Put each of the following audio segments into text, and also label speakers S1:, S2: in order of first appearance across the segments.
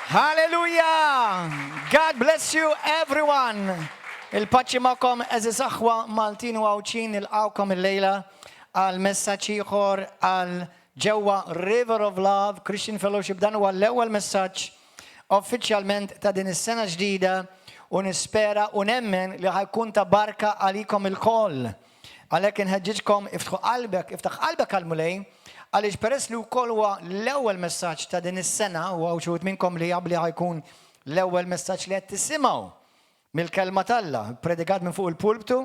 S1: Hallelujah! God bless you everyone. Il-paċi ma'kom eżis aħwa Maltin u għawċin il-għawkom il-lejla għal-messaċ ieħor għal-ġewwa River of Love Christian Fellowship. Dan huwa l-ewwel messaġġ uffiċjalment ta' din is-sena ġdida u nispera u nemmen li ħajkun ta' barka għalikom il-koll. Għalhekk inħeġġiġkom iftaħ qalbek għal-mulej għaliex peress li wkoll huwa l-ewwel messaġġ ta' din is-sena u hawn xi minnkom li qabli ħajkun l-ewwel messaġġ li qed tisimgħu mill-kelma t'Alla, predikat minn fuq il-pulptu,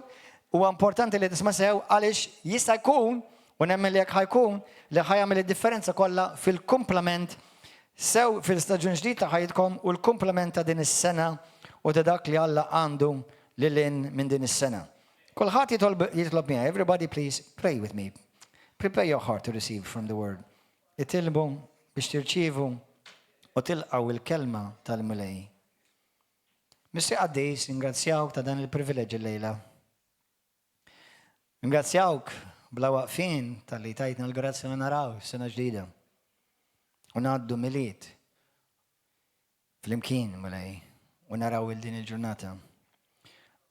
S1: huwa importanti li tisma' sew għaliex jista' jkun u nemmen li jekk ħajkun li ħajjagħmel id-differenza kollha fil-kumplament sew fil-staġun ġdid ta' ħajtkom u l-kumplament ta' din is-sena u ta' dak li Alla għandu lilin minn din is-sena. Kulħadd jitlob miegħi, everybody please pray with me. Prepare your heart to receive from the word. Itilbu biex tirċievu u tilqgħu il-kelma tal-mulej. Mr. Addis, ingrazzjawk ta' dan il-privileġġ il-lejla. Ingrazzjawk bla waqfin tal-li tajtna l-grazzi u naraw sena ġdida. U ngħaddu miliet fl-imkien mulej u naraw il-din il-ġurnata.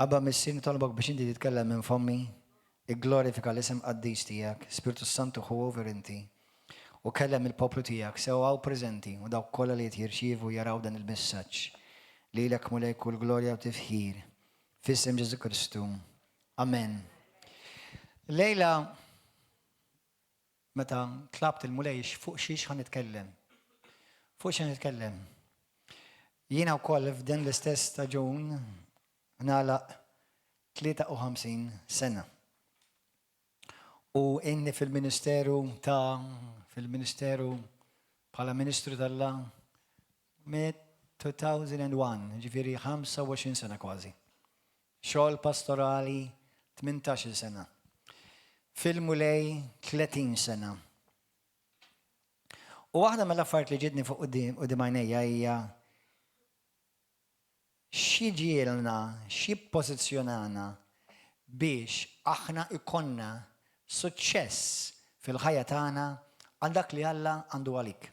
S1: Abba missin tolbok biex inti titkellem minn fommi, glorifika l-isem Addis tijak, Spiritu Santu hu over inti, u kellem il-poplu tijak, sew għaw prezenti, u daw kolla li jirċivu jaraw dan il-messaċ, li l-ek mulek u l-glorja u tifħir, fissem Ġesu Kristu. Amen. Lejla, meta tlabt il-mulejx, fuq xiex ħan nitkellem. Fuq xiex nitkellem. Jina u koll f'den l-istess staġun, nalaq 53 sena. U inni fil-ministeru bħala Ministru tal-Alla mit 2001, ġifieri 25 sena kważi. Xogħol pastorali 18 sena. Fil-mulej 30 sena. U waħda mill-affarijiet li ġidni fuq quddiem għajnejja hija xi ġielna, xi pożizzjonana biex aħna ikonna suċċess fil-ħajja tagħna għal dak li Alla għandu għalik.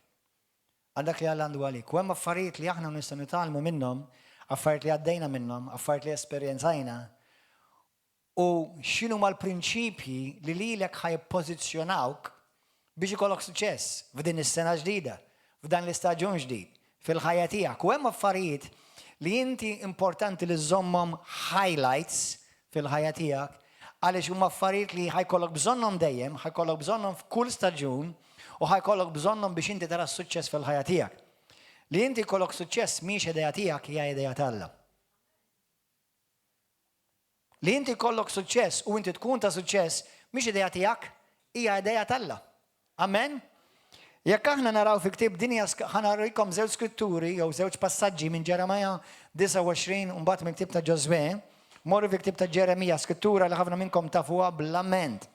S1: Għal dak li Alla għandu għalik. U hemm affarijiet li aħna nistgħu nitgħallmu minnhom, affarijiet li għaddejna minnhom, affarijiet li esperjenzajna. U x'inhuma l-prinċipji li lilek ħajpożizzjonawk biex ikollok suċċess f'din is-sena ġdida, f'dan l-istaġun ġdid, fil-ħajja tiegħek. U hemm affarijiet li inti importanti li żommhom highlights fil-ħajja tiegħek għaliex huma affarijiet li ħajkollok bżonnhom dejjem, ħajkollok bżonnhom f'kull staġun u ħajkollok bżonnhom biex inti tara suċċess fil-ħajja tiegħek. Li inti jkollok suċċess mhix idea tiegħek hija idea t'Alla. Li inti jkollok suċċess u inti tkun ta' suċċess mhix idea tiegħek hija idea t'Alla. Amen? Jekk aħna naraw fi ktieb dinja ħanarikom żewġ skritturi jew żewġ passaġġi minn Ġeremija 29 u mbagħad minn ktieb ta' Ġoswe. Morru fi ktieb ta' Ġeremija, skrittura li ħafna minnkom tafuha bl-amment.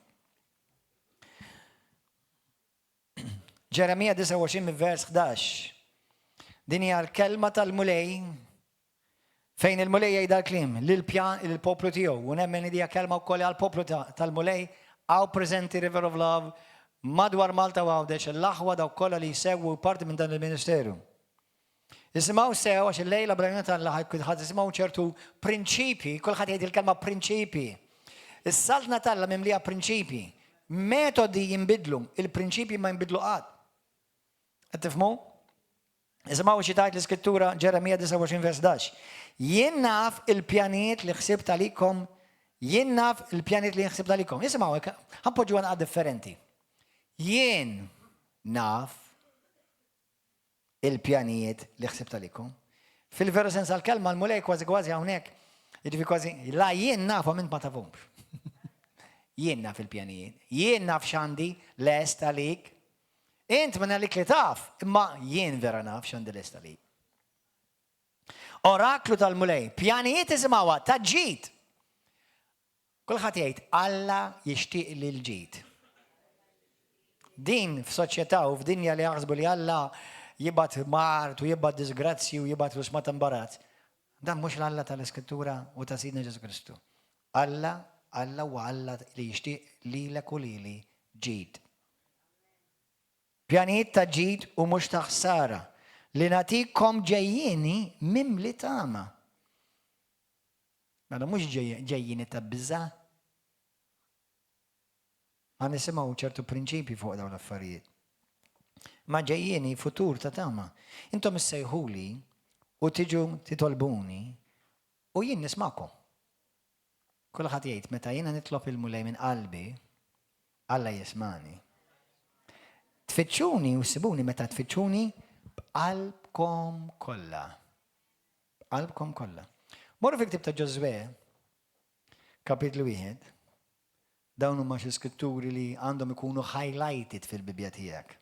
S1: Ġeremija 29 vers 11. Din hija l-kelma tal-mulej fejn il-mulej jgħid l-kliem lill-poplu tiegħu. U nemmen hija kelma wkoll għall-poplu tal-mulej għaw preżenti River of Love madwar Malta u Għawdex l-aħwa daw kollha li jsegwu parti minn dan il-ministeru. Isimgħu sew għax il-lejla bl-għajna tal-Alla ħadd isimgħu ċertu prinċipji, kulħadd jgħid il-kelma prinċipji. Is-saltna tal-Alla mimlija prinċipji. Metodi jinbidlu, il-prinċipji ma jinbidlu qatt. Qed tifhmu? Isimgħu xi tgħid l-iskrittura Ġeremija 29 vers 11. Jien naf il-pjanijiet li ħsibt għalikom, jien naf il-pjanijiet li ħsibt għalikom. Isimgħu hekk, ħanpoġġu għanqa differenti. Jien naf il-pjanijiet li ħsibt għalikom. Fil-veru sens għal-kelma l-mulej kważi hawnhekk, jiġifieri kważi la jien naf minn ma tafhomx. Jien naf il-pjanijiet, jien naf x'għandi lest għalik. Int minn għalik li taf, imma jien vera naf x'għandi lest għalik. Oraklu tal-mulej, pjanijiet isimgħuha ta' ġid. Kulħadd jgħid Alla jixtieq li l-ġid. Din f'soċjetà u f'dinja li jaħsbu li Alla jibgħat mart u jibgħat disgrazzi u jibgħat flus ma tambarat. Dan mhux l-Alla tal-Iskrittura u ta' Sidna Ġesu Kristu. Alla huwa Alla li jixtieq lilek u lili ġid. Pjanijiet ta' ġid u mhux ta' ħsara. li nagħtikom ġejjieni mimli tama. Mela mhux ġejjieni ta' biża'. Ma nisimgħu ċertu prinċipji fuq dawn l-affarijiet. Ma ġejjieni futur ta' tama. Intom issejħuli u tiġu titolbuni u jien nismakom. Kulħadd jgħid meta jiena nitlob il-mulej minn qalbi, Alla jismani. Tfittxuni u sibuni meta tfittxuni b'qalbkom kollha. B'qalbkom kollha. Morru fil-ktieb ta' Ġożwe, kapitlu 1, dawn huma xi skritturi li għandhom ikunu highlighted fil-Bibja tiegħek.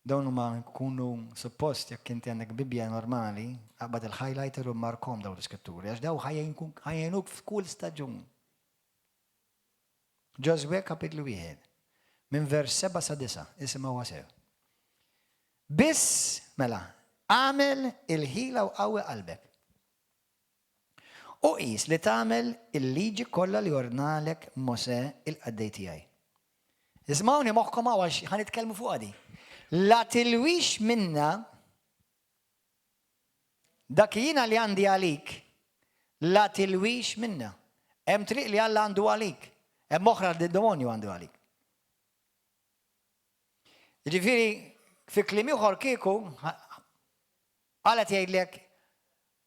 S1: Dawn huma jkunu suppost jekk inti għandek Bibja normali, qabad il-highlighter u markom dawn l-iskritturi, għax daw ħajjenuk f'kull staġun. Ġożwe kapitlu 1, minn vers 7 sa 9, isimgħu sew. Biss mela, għamel il-ħila u qawwi qalbek. U qis li tagħmel il-liġi kollha li ordnalek Mosè il-qaddej tiegħi. Ismawni moħħkom għax ħanitkellmu fuq għadi. La tilwix minna dak jiena li għandi għalik, la tilwix minna. Hemm triq li Alla għandu għalik. Hemm oħra d-demonju għandu għalik. Jiġifieri fi kliem ieħor kieku qalet jgħidlek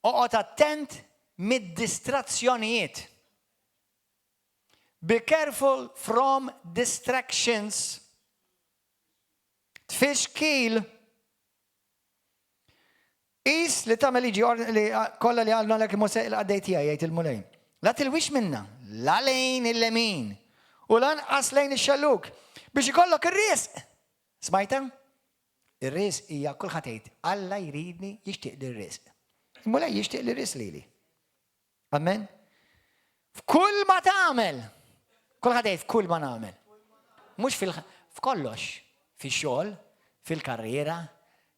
S1: oqgħod attent mid-distrazzjonijiet. Be careful from distractions. Tfixkil qis li tagħmel liġi li kollha li għalna lek Mosè il-qaddej tiegħi jgħid il-mulej. La tilwix minna, la lejn il-lemin u lanqas lejn ix-xalluk biex ikollok ir-risq. Smajta? Ir-risq hija kulħadd jgħid Alla jridni jixtieq li r-risq. Il-mulej jixtieq li r-risq lili. Amen? F'kull ma tagħmel. Kulħadd jgħid f'kull ma nagħmel. Mhux f'kollox. Fix-xogħol, fil-karriera,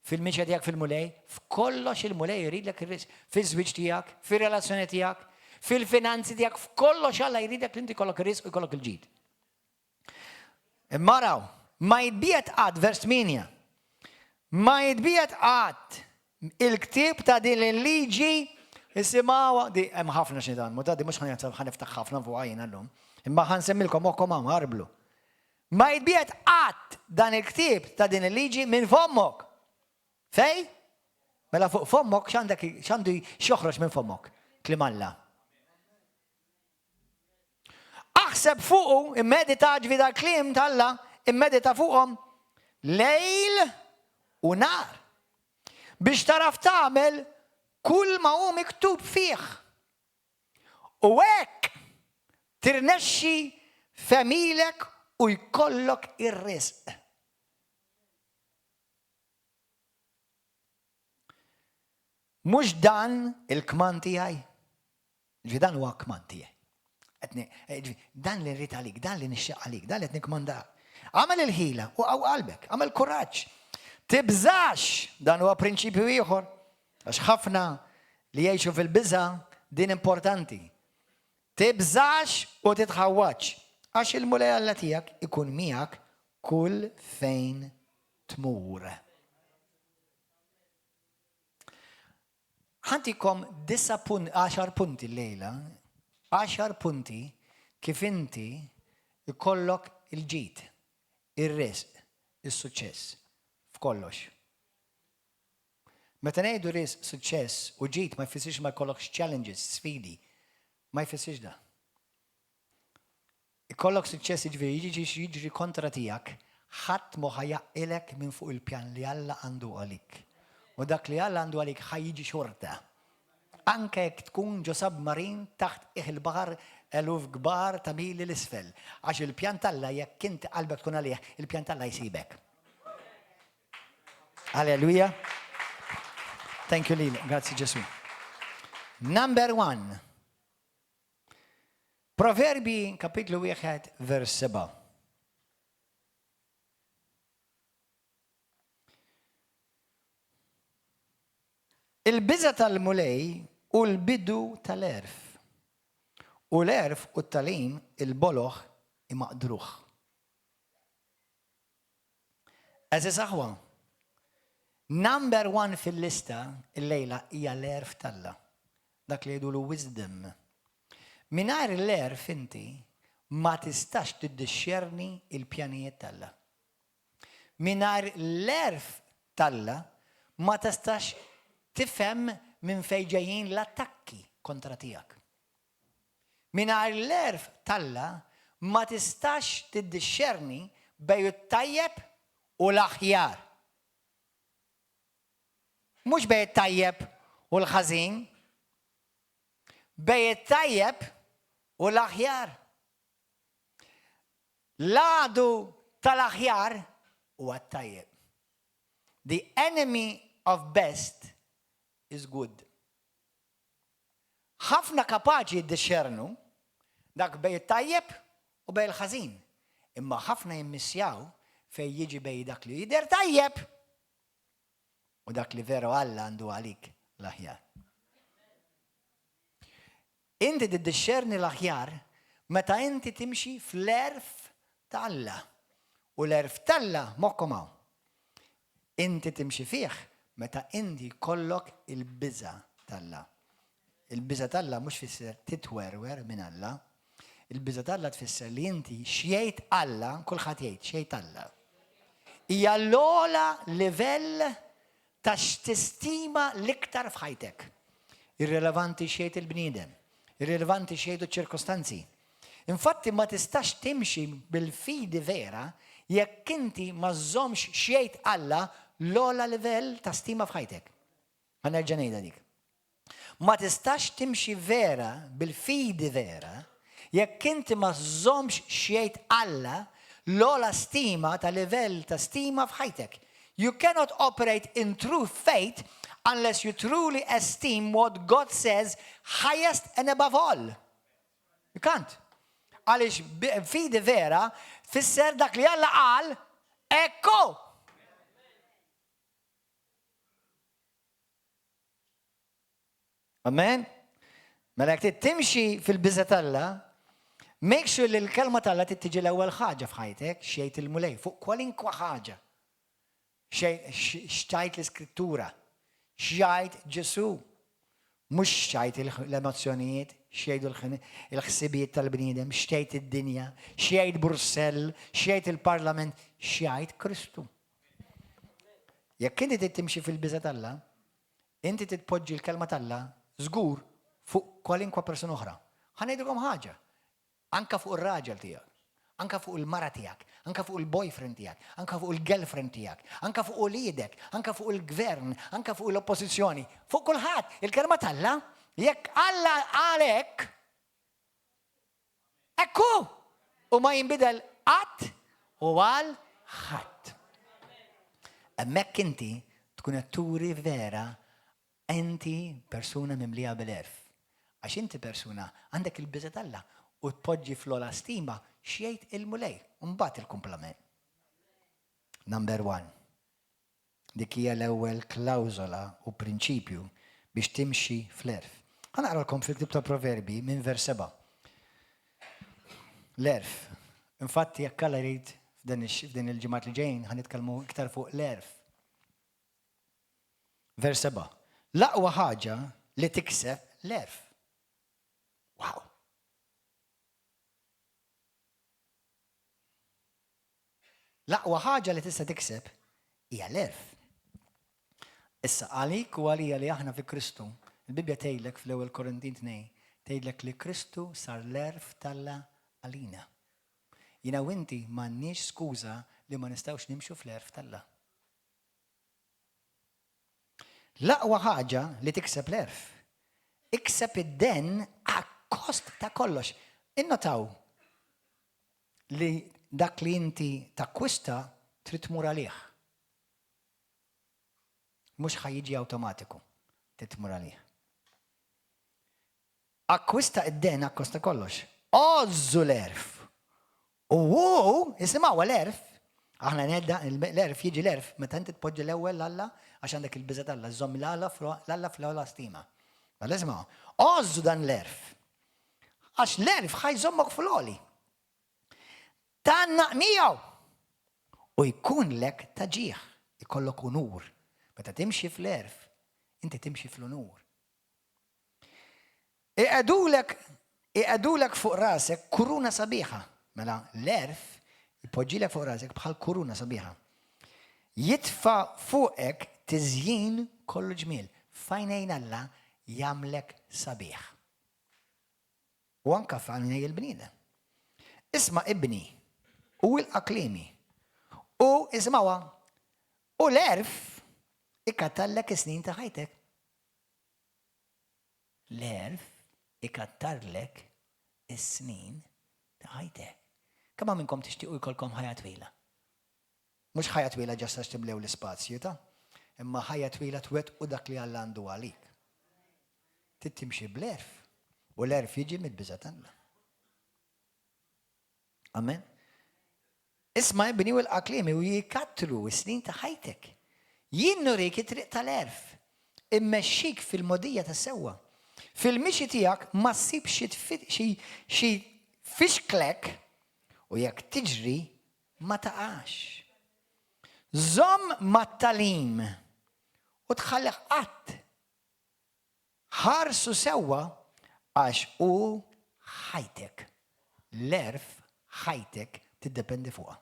S1: fil-miċja tiegħek fil-mulej, f'kollox il-mulej jridlek ir-risq. Fiż-żwieġ tiegħek, fir-relazzjoni tiegħek, fil-finanzi tiegħek, f'kollox Alla jridek li inti jkollok ir-risq u jkollok il-ġid. Imma raw, ma jitbiet qatt vers 8. Ma jitbiet qatt il-ktieb ta' din il-liġi isimgħuha di hemm ħafna xi dan, mhux mhux ħaniftaħ ħafna fuq għajn għallum. Imma ħansemmilkom moħħkom hawn ħarblu. Ma jitbiet qatt dan il-ktieb ta' din il-liġi minn fommok. Fej? Mela fuq fommok x'għandu joħroġ minn fommok? Kliem Alla. Aħseb fuqu, immedita ġvi dal-kliem tal-Alla, immedita fuqhom lejl u nar. Biex taraf tagħmel kull ma hu miktub fih. U hekk tirnexxi femilek u jkollok ir-risq. Mhux dan il-kman tiegħi. Dan huwa kman tiegħi. Dan li nrid għalik, dan li nixtieq għalik, dan li qed nikmandak. Għamel il-ħila u qawwi qalbek, għamel kuraġġ. Tibżax, dan huwa prinċipju ieħor. Għax ħafna li jgħixu fil-biża' din importanti. Tibżax u titħawwaġġ. Għax il-mulej Alla tiegħek ikun miegħek kull fejn tmur. Ħantikom 10 punti llejla, 10 punti kif inti ikollok il-ġid, ir-risq, is-suċċess f'kollox. Meta ngħidu risq, suċċess u ġid ma jfissirx ma jkollokx challenges, sfidi, ma jfissirx da. Ikollok suċċess jiġri kontra tiegħek, ħadd ma ħajjaqilek minn fuq il-pjan li Alla għandu għalik. U dak li Alla għandu għalik ħajjiġi xorta. Anke jekk tkun ġo submarin taħt il-baħar eluf kbar ta' mili l-isfel. Għax il-pjan tal-Alla jekk inti qalbek tkun għalih, il-pjan tal-Alla jsibek. Alleluja. Thank you Lili. Grazzi Ġesu. Number 1. Proverbi kapitlu 1 vers 7. Il-biża tal-mulej u l-bidu tal-erf. U l-erf u t-talim il-boloħ imaqdruħ. Eżis aħwa. Number 1 fil-lista il-lejla hija l-erf talla. Dak li jgħidu wisdom. Mingħajr l-erf inti ma tistax tiddixxerni il-pjanijiet talla. Mingħajr l-erf talla ma tistax tifhem minn fejn ġejjin l-attakki kontra tiegħek. Mingħajr l-erf talla ma tistax tiddixxerni bejn it-tajjeb u l-aħjar. Mhux bejn it-tajjeb u l-ħażin, bejn it-tajjeb u l-aħjar. L-għadu tal-aħjar huwa t-tajjeb. The enemy of best is good. Ħafna kapaċi jiddixxernu dak bejn it-tajjeb u bejn il-ħażin. Imma ħafna jimmissjaw fejn jiġi bejn dak li jidher tajjeb u dak li veru Alla għandu għalik l-aħjar. Inti tiddixxerni l-aħjar meta inti timxi fl-erf ta' Alla. U l-erf talla mokkom hawn. Inti timxi fih meta inti kollok il-biża talla. Il-biża talla mhux fisser titwerwer minn Alla. Il-biża talla tfisser li inti xjejt Alla, kulħadd jgħid xjejt Alla. Hija l-ogħla livell ta' x'tistima l-iktar f'ħajtek. Irrelevanti xejn il-bniedem, irrelevanti xejn iċ-ċirkostanzi. Infatti ma tistax timxi bil-fidi vera jekk inti ma żommx xejn Alla l-ogħla livell ta' stima f'ħajtek. Ħanerġa' ngħidha dik. Ma tistax timxi vera bil-fidi vera jekk inti ma żommx xejn Alla l-ogħla stima ta' livell ta' stima f'ħajtek. You cannot operate in true faith unless you truly esteem what God says highest and above all. You can't. Għaliex fidi vera fisser dak li Alla qal ekku. Amen? Mela jekk timxi fil-biża Alla, make sure li l-kelma Alla tiġi l-ewwel ħaġa f'ħajtek xejn il-mulej fuq kwalinkwa ħaġa. Xtajt l-iskrittura, xjajt Ġesu, mux xajt l-emozzjonijiet, xjajt il-ħsibijiet tal-bniedem, xjajt id-dinja, xjajt Brussell, xjajt il-Parlament, xjajt Kristu. Jekk inti timxi fil-biża Alla, inti titpoġġi l-kelma Alla żgur fuq kwalinkwa persuna oħra. Ħanejdilkom ħaġa, anka fuq ir-raġel tiegħek, anka fuq il-mara tiegħek, anka fuq il-boyfriend tiegħek, anka fuq il-girlfriend tiegħek, anka fuq ulidek, anka fuq il-gvern, anka fuq l-oppożizzjoni, fuq kulħadd, il-kelma Alla, jekk Alla għalek, ekku, u ma jinbidel qatt u għal ħadd. Hemmhekk inti tkun qed turi vera inti persuna mimlija bil-erf. Għax inti persuna għandek il-biża Alla u tpoġġi fl-ogħla stima xjejt il-mulej, mbagħad il-kumplament. Number 1. Dik hija l-ewwel klawżola u prinċipju biex timxi fl-erf. Ħanaqralkom fil-ktieb ta' Proverbi minn vers 7. L-erf. Infatti jekk Alla jrid f'din il-ġimgħat li ġejjin ħanitkellmu iktar fuq l-erf. Vers 7. L-aqwa ħaġa li tikseb l-erf. Wow. L-aqwa ħaġa li tista' tikseb hija l-erf. Issa għalik u għalija li aħna fi Kristu, il-Bibja tgħidlek fl-ewwel Korintin 2, tgħidlek li Kristu sar l-erf Alla għalina. Jiena u inti m'għandniex skuża li ma nistgħux nimxu fl-erf Alla. L-aqwa ħaġa li tikseb l-erf. Ikseb id-den għakkost ta' kollox. Innotaw li dak li inti takkwista trid tmur għalih. Mhux ħajjiġi awtomatiku, trid tmur għalih. Akkwista id-den akkosta kollox. Ożżu l-erf. U isimgħu l-erf. Aħna nedda l-erf jiġi l-erf meta inti tpoġġi l-ewwel Alla għax għandek il-biża Alla, żomm l-Alla fl-ewwel stima. Mela isma', ożżu dan l-erf. Għax l-erf ħajżommok fl-għoli. Tannaq miegħu u jkun lek taġieħ, ikollok unur. Meta timxi fl-erf, inti timxi fl-unur. Iqadulek fuq rasek kuruna sabiħa. Mela l-erf ipoġġilek fuq rasek bħal kuruna sabiħa. Jitfa fuqek tiżjin kollu ġmiel. Fajnejn Alla jagħmlek sabiħ. U anka f'għajnej il-bniedem. Isma' ibni u l-aqlimi. U ismawa, u l-erf ikattarlek is-snin ta' ħajtek. L-erf ikattarlek is-snin ta' ħajtek. Kemm minnkom tixtiequ jkollkom ħajja twila? Mhux ħajja twila ġasta tiblew l-ispazju ta' imma ħajja twila twettqu dak li Alla għandu għalik. Tittimxi bl-erf u l-erf jiġi mid-biża' Alla. Amen. Isma' ibni u l-aqlimi u jikattru s-snin ta' ħajtek. Jien nurik it-triq tal-erf. Immexxik fil-modija tas-sewwa. Fil-mixi tiegħek ma ssib xi fixklek u jekk tiġri ma taqax. Żomm mat-talim u tħalleh qatt. Ħarsu sewwa għax hu ħajtek. L-erf ħajtek tiddependi fuqha.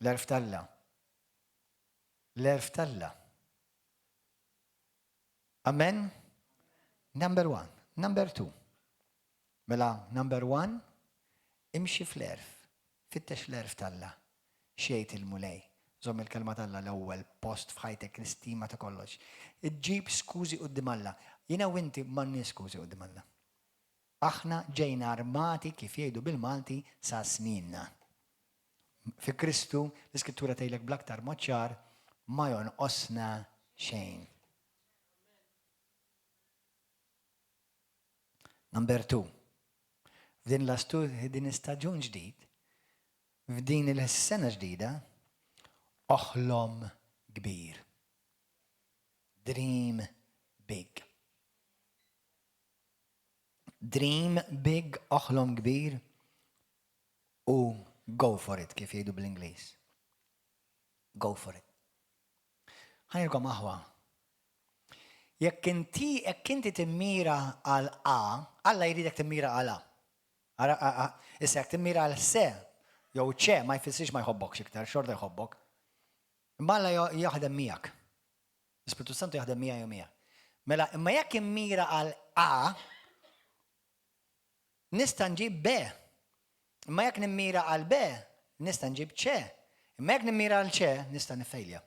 S1: L-erf talla. L-erf talla. Amen? Number 1. Number 2. Mela, number 1, imxi fl-erf. Fittex l-erf talla. Xejt il-mulej. Żomm il-kelma talla l-ewwel post f'ħajtek l-istima ta' kollox. Iġġib skużi quddiem Alla. Jiena u inti m'għandniex skużi quddiem Alla. Aħna ġejna armati kif jgħidu bil-Malti sa' snina. Fi Kristu l-Iskrittura tgħidlek bl-aktar mod ċar ma jonqosna xejn. Number 2. F'din din istaġun ġdid, f'din il-sena ġdida, oħlom kbir. Dream big. Dream big, oħlom kbir u go for it, kif jgħidu bl-Ingliż. Go for it. Ħanilkom aħwa. Jekk inti timmira għal A, Alla jridek timmira għal A. Issa jekk timmira għal se, jew ċe ma jfissirx ma jħobbokx iktar, xorta jħobbok. Imma Alla jaħdem miegħek. L-Ispiritu Santu jaħdem miegħi u miegħek. Mela, imma jekk immira għal A, nista' nġib B. Imma jekk nimmira għal B, nista' nġib C. Imma jekk nimmira għal C, nista' nifejlja.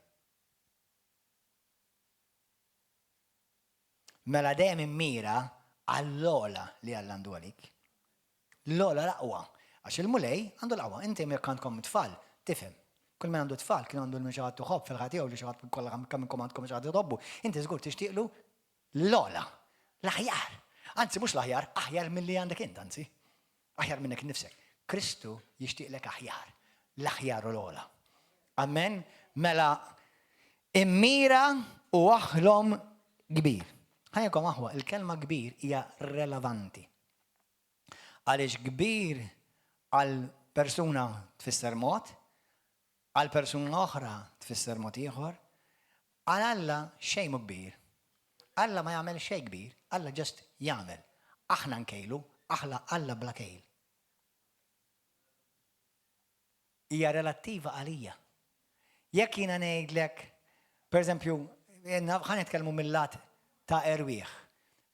S1: Mela dejjem immira għall-ola li Alla għandu għalik. L-ola l-aqwa. Għax il-mulej għandu l-aqwa. Inti jekk għandkom tfal, tifhem. Kull min għandu tfal kien għandu l-mixħat tuħobb fil-ħati jew li xaħat kollha kemm minnkom għandkom mixħat jħobbu. Inti żgur tixtieqlu l-ola, l-aħjar. Anzi mhux l-aħjar, aħjar milli għandek int, anzi. Aħjar minnek nifsek. Kristu jixtieqlek aħjar. L-aħjar u l-ola. Amen? Mela immira u aħlom kbir. Ħajkom aħwa, il-kelma kbir hija relevanti. Għaliex kbir għal persuna tfisser mod, għal persuna oħra tfisser mod ieħor, għal Alla xejn mhu kbir. Alla ma jagħmel xejn kbir, Alla just jagħmel. Aħna nkejlu, Alla bla kejl. Hija relattiva għalija. Jekk jiena ngħidlek, pereżempju, ħa nitkellmu mill-lat ta' erwieħ.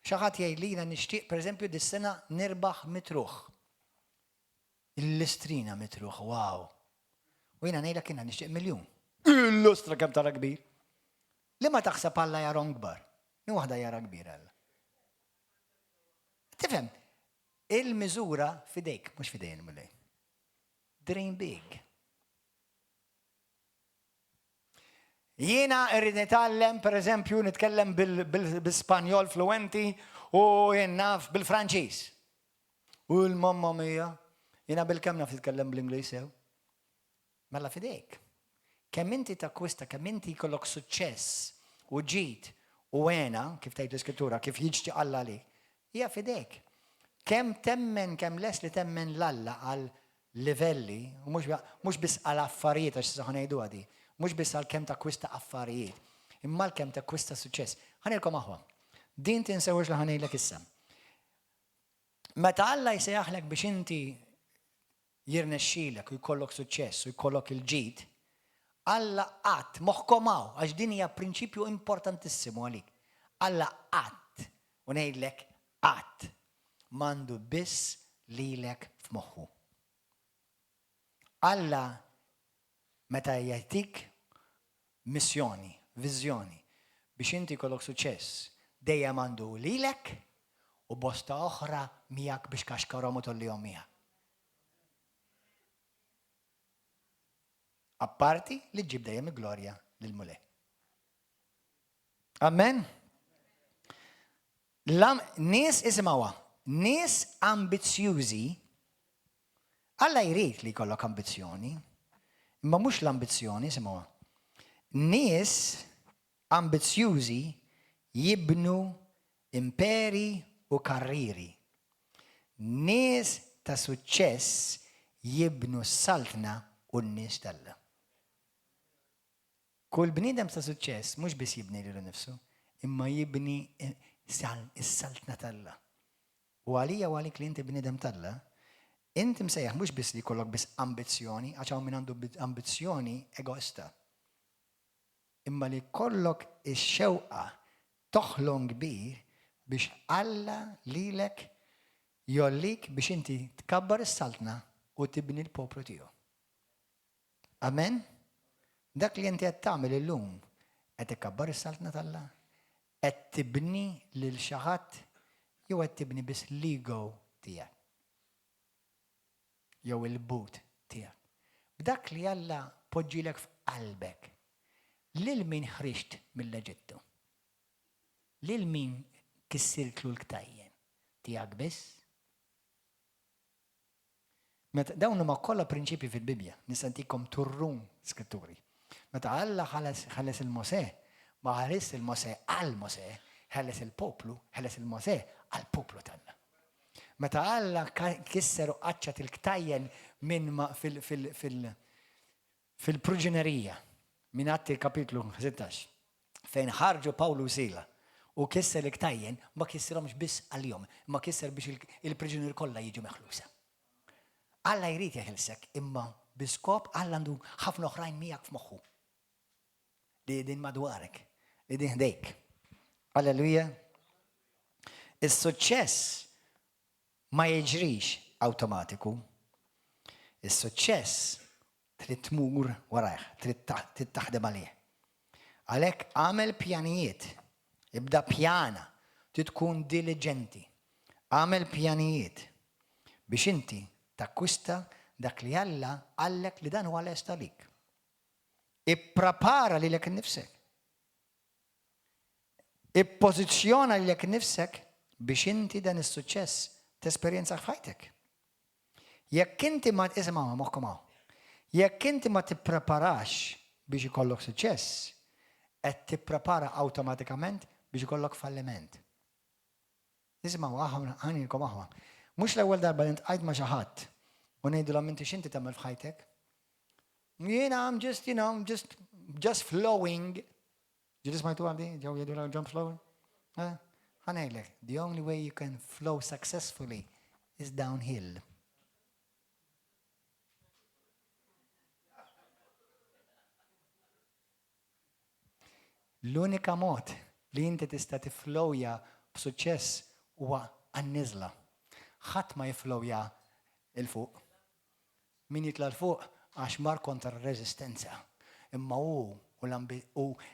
S1: Xi ħadd jgħidlina nixtieq pereżempju dis-sena nirbaħ mitruħ. Il-listrina mitruħ, wow. U jiena ngħidlek jiena nixtieq miljun. Il-lustra kemm tara kbir. Li ma taħseb Alla jarhom kbar. Min waħda jara kbir Alla. Tifhem, il-miżura fidejk, mhux fidejn mulej. Dream big. Jiena irrid nitgħallem, pereżempju, nitkellem bil-Spanjol fluenti u naf bil-Franċiż. U l-mamma mija, jiena bil-kemm naf titkellem bl-Ingliż sew. Mela fidejk. Kemm inti takkwista, kemm inti jkollok suċċess u ġid u għena, kif tgħid l-Iskrittura, kif jiġti Alla għalik, hija fidejk. Kemm temmen, kemm les li temmen l-Alla għal livelli, u mhux biss għal affarijiet għax saħna ngħidu għadi, mhux biss għal kemm takkwista affarijiet, imma l-kemm takkwista suċċess. Ħanilkom aħwa. Din tinsewx li ħanejlek issa. Meta Alla jsejjaħlek biex inti jirnexxilek u jkollok suċċess u jkollok il-ġid, Alla qatt moħħkom hawn għax din hija prinċipju importantissimu għalik. Alla qatt u ngħidlek qatt m'għandu biss lilek f'moħħu. Alla meta jagħtik missjoni, viżjoni biex inti jkollok suċċess, dejjem għandu lilek u bosta oħra miegħek biex kaxkarhom u tollihom miegħek. Apparti li ġib dejjem il-glorja lil-Mulej. Amen? Nies isimgħuha, nies ambizzjużi, Alla jrid li jkollok ambizzjoni, imma mhux l-ambizzjoni isimgħuha. Nies ambizzjużi jibnu imperi u karriri. Nies ta' suċċess jibnu s-saltna u n-nies talla. Kull bniedem ta' suċċess mhux biss jibni lilu nnifsu, imma jibni s-saltna talla. U għalija u għalik li inti bniedem talla, inti msejjaħ mhux biss li jkollok biss ambizzjoni, għax hawn min għandu ambizzjoni egoista. Imma li jkollok ix-xewqa toħlom kbir biex Alla lilek jollik biex inti tkabbar is-saltna u tibni l-poplu tiegħu. Amen? Dak li inti qed tagħmel illum qed tikkabbar is-saltna tal-Alla, qed tibni lil xi ħadd jew qed tibni biss l-ego tiegħek. Jew il-but tiegħek. B'dak li Alla poġġilek f'qalbek. Lil min ħriġt mill-Eġittu. Lil min kissirtlu l-ktajjen tiegħek biss. Dawn huma kollha prinċipji fil-Bibja, nistantikom turrun skritturi. Meta Alla ħales il-Mosè, ma ħares il-Mosè għal Mosè, ħares il-poplu, ħares il-Mosè għal poplu tagħna. Meta Alla kisser u qaċċat il-ktajjen minn fil-proġenerija minn Atti kapitlu 16 fejn ħarġu Pawlu u Sila u kisser il-ktajjen ma kisserhomx biss għal-jom, ma kisser biex il-proġeneri kollha jiġu meħlusa. Alla jrid jeħilsek imma biskop Alla għandu ħafna oħrajn miegħek f'moħħu. Li din madwarek, li din ħdejk. Alleluja. Is-suċċess ma jiġrix awtomatiku. Is-suċċess trid tmur warajh, trid taħdem għalih. Għalhekk għamel pjanijiet, ibda pjana, trid tkun diligenti. Għamel pjanijiet biex inti takkwista dak li Alla għallek li dan huwa lest għalik. Ipprepara lilek innifsek. Ippożizzjona lilek innifsek biex inti dan is-suċċess tesperjenza f'ħajtek. Jekk inti ma isma' moħħkom hawn. Jekk inti ma tippreparax biex ikollok suċċess, qed tipprepara awtomatikament biex ikollok falliment. Isma'u ħanilkom aħwa. Mhux l-ewwel darba li ntqajt ma' xi ħadd u ngħidulhom inti x'inti tagħmel f'ħajtek. Jiena I'm just flowing. Ġieli smajtu għandi? Ġew jgħidulha jump flowing? Ħanejlek, the only way you can flow successfully is downhill. L-unika mod li inti tista' tiflowja b'suċċess huwa għan-niżla. Ħadd ma jiflowja il-fuq. Min jitla l-fuq għax mar kontra r-reżistenza. Imma u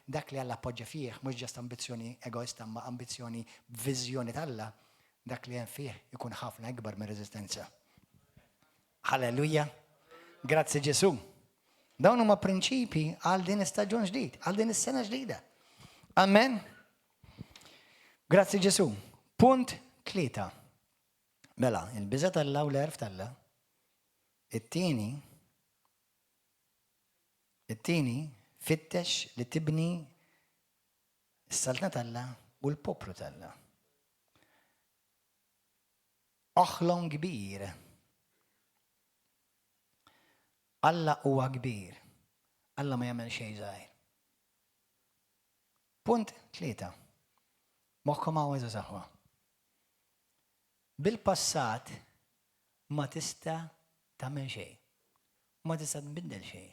S1: dak li Alla appoġġja fih mhux ġast ambizzjoni egoista ma ambizzjoni viżjoni tal-Alla, dak li hemm fih ikun ħafna ikbar mir-reżistenza. Halleluja. Grazzi Ġesu. Dawn huma prinċipi għal din istaġun ġdid, għal din is-sena ġdida. Amen. Grazzi Ġesu. Punt 3. Mela, il-biża tal-Alla u l-għerf tal-Alla. It-tieni fittex li tibni s-saltna tal-Alla u l-poplu tal-Alla. Oħlom kbir. Alla huwa kbir. Alla ma jagħmel xejn żgħir. Punt 3. Moħħkom hawn eża saħwa. Bil-passat ma tista' tagħmel xejn. Ma tista' tbiddel xejn.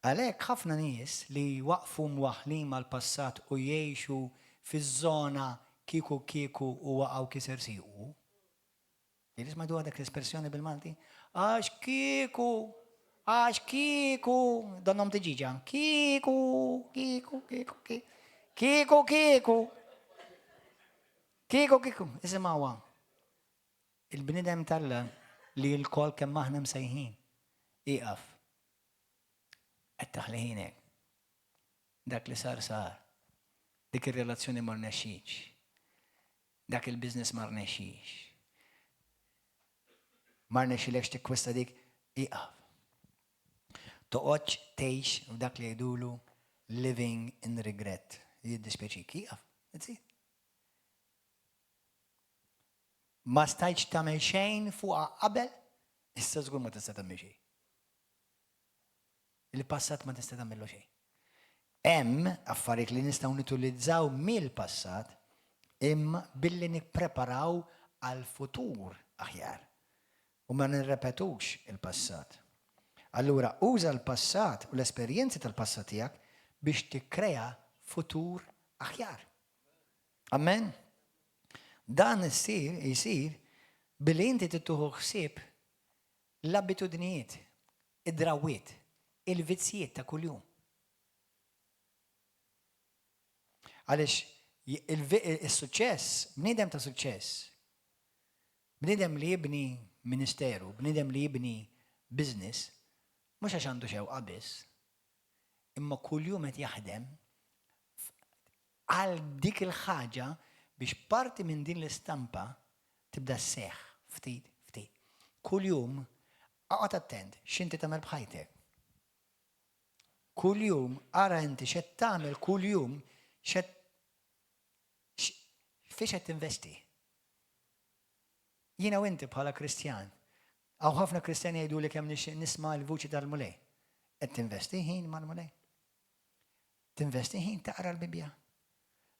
S1: Għalhekk ħafna nies li waqfu mwaħħlin mal-passat u jgħixu fiż-żona kieku u waqgħu kiser siequ. Jilisma' dwar dak l-espressjoni bil-Malti? Għax kieku, donnom tiġiġa. Kieku. Isimgħuha. Il-bniedem talla li l-kol kemm aħna msejħin. Iqaf. Qed taħliħinek. Dak li sar. Dik ir-relazzjoni ma rnexxix. Dak il-business ma rnexxix. Ma rnexxilekx tikkwista dik iqaf. Toqgħodx tgħix f'dak li jgħidulu living in regret. Jiddispjaċik iqaf. That's it. Ma stajtx tagħmel xejn fuqha qabel, issa żgur ma tista' tagħmel xejn. Il-passat ma tista' tagħmillu xejn. Hemm affarijiet li nistgħu nitulizzaw mill-passat imma billi nippreparaw għal futur aħjar. U ma nirrepetux il-passat. Allura uża l-passat u l-esperjenzi tal-passat tiegħek biex tikkrea futur aħjar. Amen? Dan jisir billi inti tittuħu ħsieb l-abitudnijiet, id-drawiet, il-vizzijiet ta' kuljum. Għaliex il-suċċess, bniedem ta' suċċess, bniedem li jibni ministeru, bniedem li jibni business, mhux għax għandu xewqa biss, imma kuljum qed jaħdem għal dik il-ħaġa biex parti minn din l-istampa tibda sseħħ ftit. Kuljum aqgħod attent x'inti tagħmel bħajtek. Kuljum ara inti x'qed tagħmel kuljum fiex qed tinvesti. Jiena u inti bħala Kristjan, hawn ħafna Kristjani jgħiduli kemm nisma' l-vuċi tal-mulej. Qed tinvesti ħin mal-mulej. Tinvesti ħin taqra l-Bibja.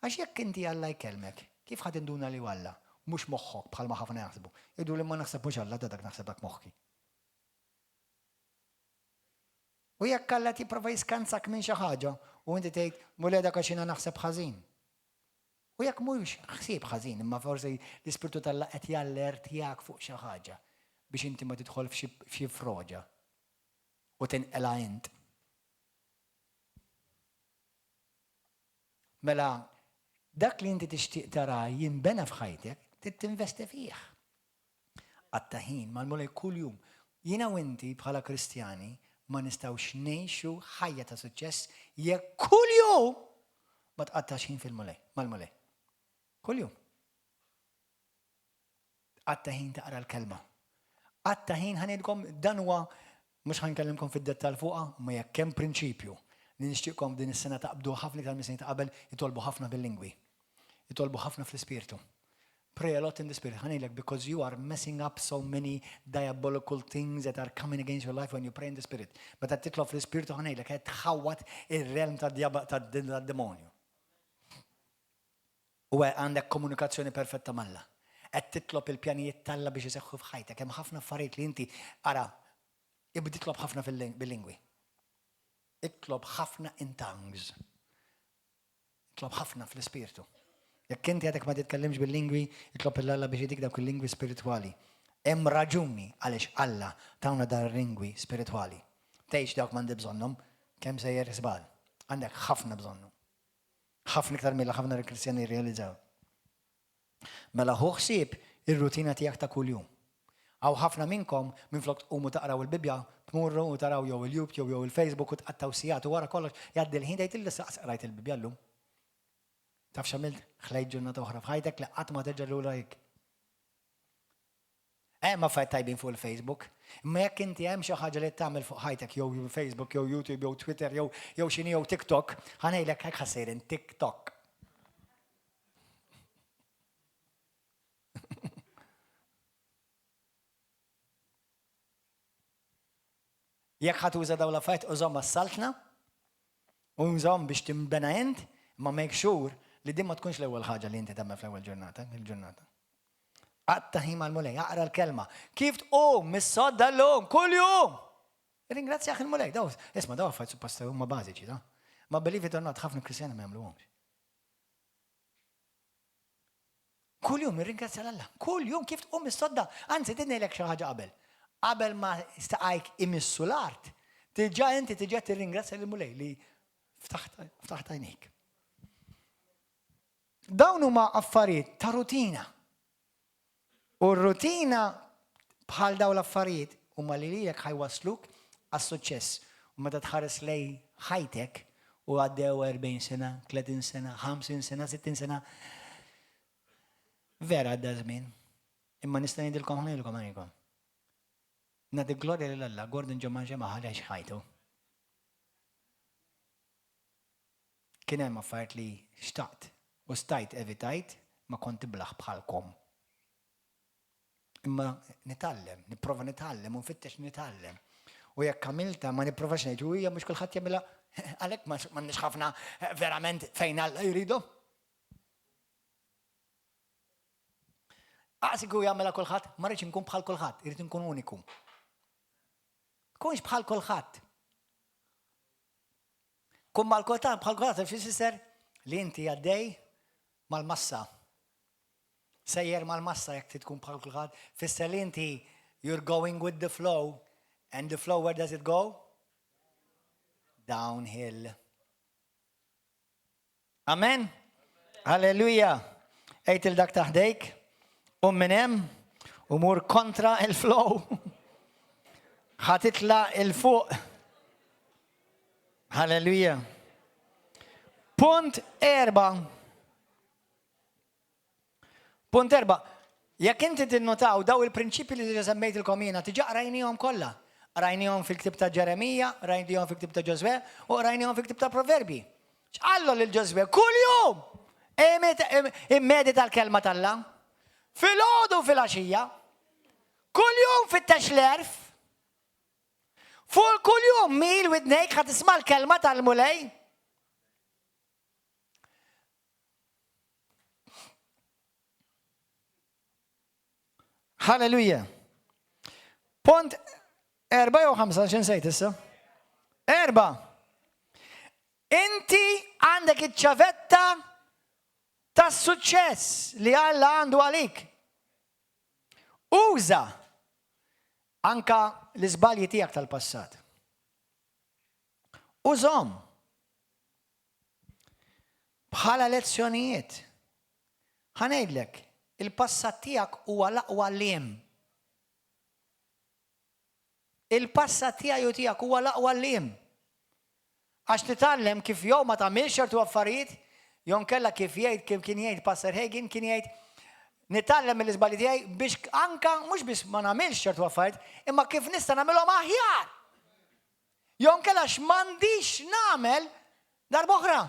S1: Għax jekk inti Alla jkellmek, kif ħad induna li Alla? Mhux moħħok bħalma ħafna jaħsbu. Jgħidu li ma naħseb mhux Alla dak naħseb moħħi. U jekk Alla tipprova jiskanzak minn xi ħaġa u inti tgħid mulej dak għax jiena naħseb ħażin. U jekk mhux ħsieb ħażin, imma forsi l-Ispirtu tal-Alla qed jallertjak fuq xi ħaġa biex inti ma tidħol f'xi froġa u tinqela int. Mela dak li inti tixtieq tara jinbena f'ħajtek, trid tinvesti fih. Għatta ħin mal-mulej kuljum. Jiena u inti bħala Kristjani ma nistgħux ngħixu ħajja ta' suċċess jekk kuljum ma tqattax ħin fil-mulej, mal-mulej. Kuljum. Għatta ħin taqra l-kelma. Għatta ħin ħanidkom dan huwa mhux ħankellimkom fid-dettall fuqha, ma jekk hemm prinċipju li nixtieqkom din is-sena taqbdu ħafna iktar minn sena ta' qabel jitolbu ħafna bil-lingwi. Jitolbu ħafna fl-ispirtu. Pray a lot in the spirit. Ħanejlek because you are messing up so many diabolical things that are coming against your life when you pray in the spirit. Meta titlob fl-ispirtu ħanejlek qed tħawwat ir-realm tad-demonju. U għandek komunikazzjoni perfetta malla. Qed titlob il-pjanijiet talla biex iseħħu f'ħajtek. Hemm ħafna affarijiet li inti ara ibda titlob ħafna bil-lingwi. Itlob ħafna in tongues. Itlob ħafna fl-ispirtu. Jekk inti għadek ma titkellimx bil-lingwi, itlob il-Alla biex jidik dawk il-lingwi spiritwali. Hemm raġuni għaliex Alla tawna dar lingwi spiritwali. Tgħix dawk m'għandi bżonnhom, kemm sejjer isbal. Għandek ħafna bżonnhom. Ħafna iktar milha ħafna Kristjani jirrealizzaw. Mela ħsieb ir-rutina tiegħek ta' kuljum. Għaw ħafna minnkom minflok tqumu taqraw il-Bibja, tmurru u taraw jew il-YouTube jew il-Facebook u tqattaw sigħat u wara kollox jgħaddi l-ħin tgħid qrajt il-Bibja llum. Taf x'għamilt? Ħlejt ġurnata oħra f'ħajtek li qatt ma terġa' lura hekk. Ma fajt tajbin fuq il-Facebook. Imma jekk inti hemm xi ħaġa li tagħmel fuq ħajtek jew Facebook jew YouTube jew Twitter jew x'inhi jew TikTok, ħanejlek hekk ħassejrin TikTok. Jekk ħatuża dawn l-affarijiet użhom għas-saltna u użhom biex timbena int, ma make sure li din ma tkunx l-ewwel ħaġa li inti tagħmel fl-ewwel ġurnata, il-ġurnata. Qatta ħin mal-mulej, aqra l-kelma. Kif tqum mis-sodda llum kull jum. Ringrazzjah il-mulej, daw, isma' daw affarijiet suppost huma bażiċi, da. Ma believe it or not, ħafna Kristjani ma jagħmluhomx. Kull jum irringrazzja l-Alla, kull jum kif tqum mis-sodda. Anzi, tidnejlek xi ħaġa qabel. Qabel ma staqajk imissu l-art, tiġa inti tiġa tirringrazzja lill-mulej li ftaħt għajnejk. Dawn huma affarijiet ta' rutina. U r-rutina bħal dawn l-affarijiet huma li lilek ħajwasluk għas-suċċess. U meta tħares lej ħajtek u għaddew 40 sena, 30 sena, 50 sena, 60 sena. Vera għadda żmien. Imma nista' ngħidilkom għamilkom. Nagħti glorja lil Alla, Gordon Ġomman ġemma ħalex ħajtu. Kien hemm affarijiet li xtaqt u stajt evitajt ma kont iblaħ bħalkom. Imma nitgħallem, nipprova nitgħallem u nfittex nitgħallem. U jekk għamilta ma nipprovax ngħid u hija mhux kulħadd jagħmilha għalhekk m'għandniex ħafna verament fejn Alla jridu. Aqsiku jagħmilha kulħadd, ma rridx inkun bħal kulħadd, irid inkun uniku. Kunx bħal kulħadd. Kun mal-kulħadd bħal kulħadd ifisser li inti għaddej mal-massa. Sejjer mal-massa jekk tkun bħal kulħadd, fisser li inti you're going with the flow and the flow where does it go? Downhill. Amen. Halleluja. Ejt il-dak taħdejk, minn hemm u mur kontra il-flow. ħatitla il-fuq. Halleluja. Punt 4. Punt 4. Jekk inti tinnotaw daw il-prinċipji li semmejtilkom jiena tiġa rajnihom kollha. Rajnihom fil-ktib ta' Ġeremija, rajnihom fil-ktib ta' Ġoswe u rajnihom fil-ktib ta' Proverbi. X'qallu lil Ġoswe kull jum immedita l-kelma tal-Alla. Fil-ħodu fil-għaxija. Kull jum fit-tex l-erf. Fuq kull jum mil widnejk ħat isma' l-kelma tal-mulej. Halleluja. Punt 4 u 5 x'in sejt issa? 4. Inti għandek iċ-ċavetta tas-suċċess li Alla għandu għalik. Uża anka l-iżbalji tiegħek tal-passat. Użhom bħala lezzjonijiet. Ħanejdlek, il-passat tiegħek huwa l-aqwa għalliem. Il-passat tiegħi u tiegħek huwa l-aqwa għalliem. Għax titgħallem kif jew ma tagħmilx ċertu affarijiet, jew kella kif kien jgħid Pastor Hagin kien jgħid nitgħallem mill-iżbalji tiegħi biex anka mhux biex ma nagħmilx ċertu affarijiet, imma kif nista' nagħmilhom aħjar. Jew kella x'm'għandix nagħmel darb'oħra.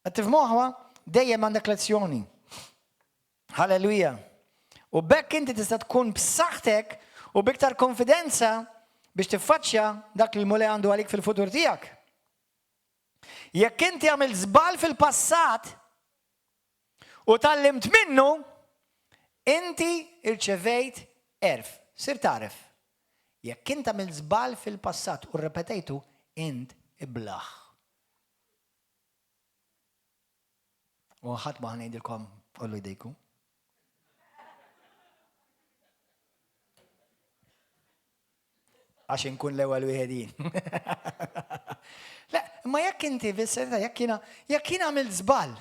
S1: Qed tifhmuha dejjem għandek lezzjoni. Halleluja. U bekk inti tista' tkun b'saħħtek u biktar konfidenza biex tiffaċċja dak li l-mulej għandu għalik fil-futur tiegħek. Jekk inti għamil żball fil-passat u tallimt minnu, inti irċevejt erf, sir taref. Jekk inti għamil żball fil-passat u rrepetejtu, int iblaħ. U ħadd ma ħanejdilkom ollu jdejku. Għax inkun l-ewwel wieħedin. Le, ma jekk inti fis-serjetà jekk jiena għamilt żball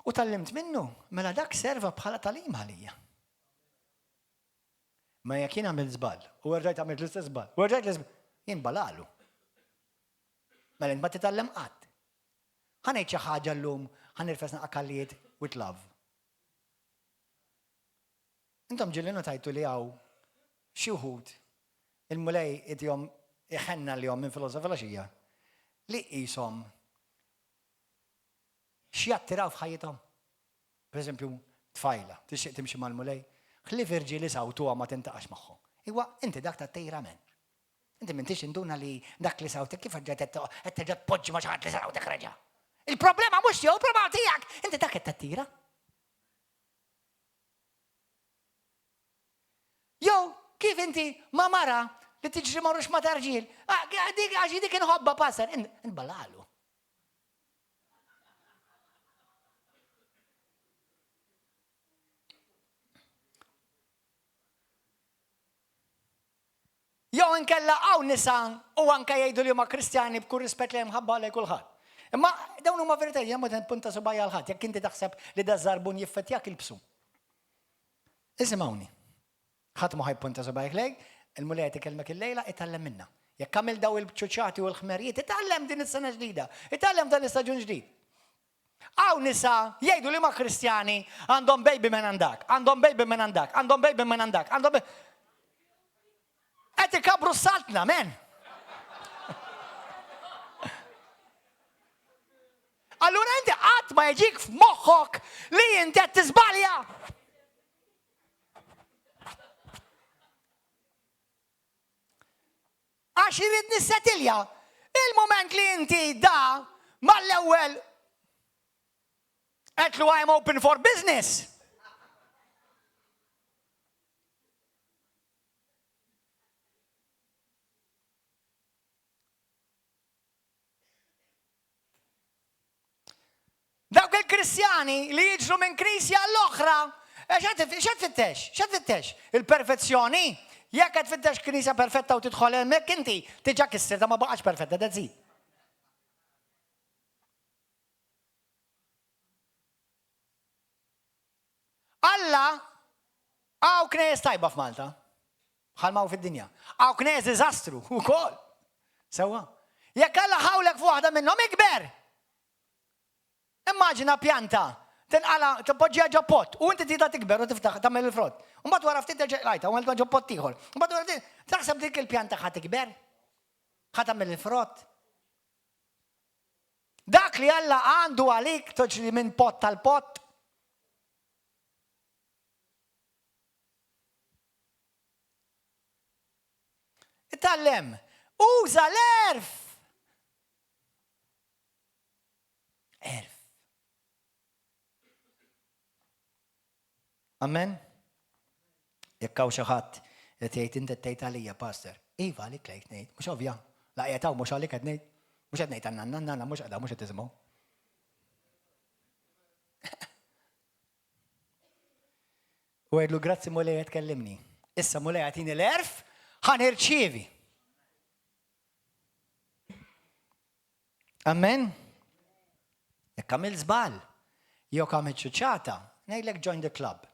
S1: u tallimt minnu, mela dak serva bħala talim għalija. Ma jekk jiena għamilt żball u rġajt għamilt l-istess żball, u rġajt l-istess jien balalu. Mela int ma titgħallem qatt. Ħanejt xi ħaġa llum ħanirfes naqkallijiet with love. Intom ġilli notajtu li hawn xi wħud il-mulej idjom iħenna li minn filosofija li qishom x'jattiraw f'ħajjithom. Pereżempju, tfajla, tixtieq timxi mal-mulej, ħlief irġieli sawtuha ma tintaqax magħhom. Iwa, inti dak ta' tejra men. Inti m'intix induna li dak li sawtek kif ġat ġat poġġi ma' xi ħadd li sawtek reġa'. Il-problema mhux jew il-problema tiegħek, inti dak qed tattira. Jew kif inti ma' mara li tiġri marrux ma' tarġiel, għax dik inħobba passer, inbalalu. Jew inkella hawn nisa u anke jgħidu li huma Kristjani b'kull rispett li hemm ħabba għal kulħadd. Imma dawn huma veritajiet jemmu punta subajja l-ħadd, jekk inti taħseb li da żarbun jiffettjak ilbsu. Isimgħuni. Ħadd ma ħajpunta subajjek lejk, il-mulej tikellmek il-lejla itgħallem minnha. Jekk għamil daw il-bċuċċati u l-ħmerijiet, itgħallem din is-sena ġdida, itgħallem dan l-istaġun ġdid. Hawn nisa jgħidu li huma Kristjani għandhom baby minn għandak, għandhom baby minn għandak, għandhom baby minn għandak, għandhom qed ikabru s-saltna, men. Allura inti qatt ma jġik f'moħħok li inti qed tiżbalja. Għax irid nissetilja il-moment li inti da mal-ewwel qedlu I'm open for business. Dawk il-Kristjani li jiġru minn Knisja għall-oħra, x'qed tfittex? Il-perfezzjoni? Jekk qed tfittex Knisja perfetta u tidħol hemmhekk inti tiġa kisser ta' ma baqgħax perfetta da żid. Alla hawn knies tajba f'Malta. Ħalmaw fid-dinja. Hawn knies diżastru wkoll. Sewwa. Jekk Alla ħawlek f'waħda minnhom ikber. Immaġina pjanta, tinqala, tpoġġiha ġo pott, u inti tida tikber u tiftaħ tagħmel il-frott. Mbagħad wara ftit terġa' lajta, u għamiltha ġo pott ieħor. Mbagħad wara taħseb dik il-pjanta ħadd tikber? Ħadd tagħmel il-frott? Dak li Alla għandu għalik toġri minn pott tal-pott. Itgħallem, uża l-erf. Erf. Amen? Jekk hawn xi ħadd li tgħid inti tgħid għalija pastor, iva għalik lejk ngħid, mhux ovvja. La qiegħed hawn mhux għalik qed ngħid. Mhux qed ngħid għan-nanna mhux qiegħda mhux qed tisimgħu. U għedlu grazzi mulej qed tkellimni. Issa mulej għatini l-erf ħanirċievi. Amen? Jekk għamil żball, jew għamil ċuċċata, ngħidlek join the club.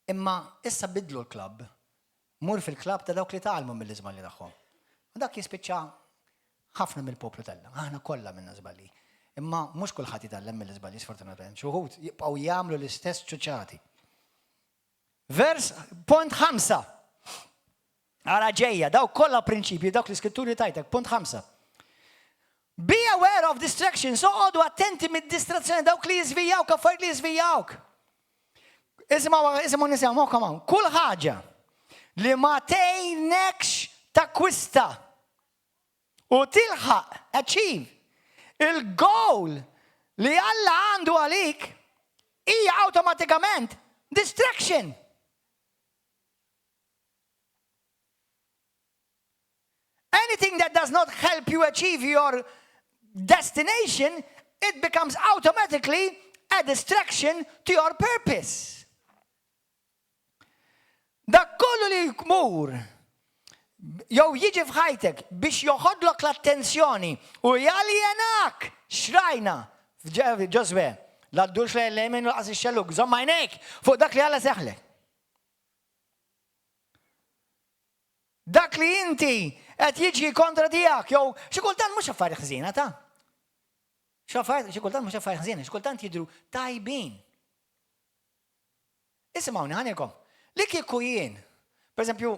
S1: Imma issa bidlu l-klabb. Mur fil-klabb ta' dawk li tgħallmu mill-iżballi tagħhom. U dak jispiċċa ħafna mill-poplu tella. Aħna kollha minna żballi. Imma mhux kulħadd jitgħallem mill-iżballi sfortunatament. Xi wħud jibqgħu jagħmlu l-istess ċuċċati. Vers punt 5. Ara ġejja, dawk kollha prinċipji, dawk l-iskritturi tajtek, punt 5. Be aware of distractions, so għodu attenti mid-distrazzjoni dawk li jizvijawk, affarijiet li jizvijawk. Isimaw nisjaw, kaman. Kull ħaġa li ma tgħinekx takkwista u tilħaq, achieve, il-goal li Alla għandu għalik hija awtomatikament distraction. Anything that does not help you achieve your destination, it becomes automatically a distraction to your purpose. Dak kollu li jkmur, jew jiġi f'ħajtek biex joħodlok l-attenzjoni u jaljenak xrajna f'Ġoswe, l-għaddux l-lemin u l-qas ix-xelluk, zommajnek fuq dak li Alla seħlek. Dak li inti qed jiġi kontra tiegħek, jew xi kultant mhux affarijiet ħżiena ta'. Xi kultant mhux affarijiet ħżiena, xi kultant jidhru tajbin. Isimgħuni ħanilkom. Li kieku jien, pereżempju,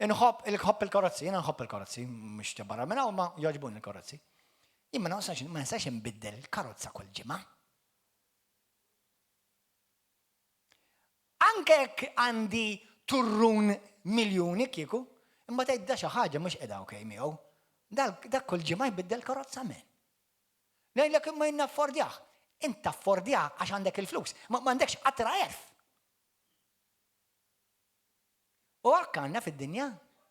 S1: inħobb il-karozzi, jiena nħobb il-karozzi, mhux barra minn hawn ma jogħġbuni il-karozzi. Jien ma nistax inbiddel il-karozza kull ġimgħa. Anke jekk għandi turrun miljuni kieku, imma tgħidda xi ħaġa mhux qiegħda okej miegħu. Dak kull ġimgħa jbiddel karozza men. Ngħidlek imma jien naffordjah. Int taffordjah għax għandek il-flus, ma m'għandekx qatra erf. U hekk għandna fid-dinja,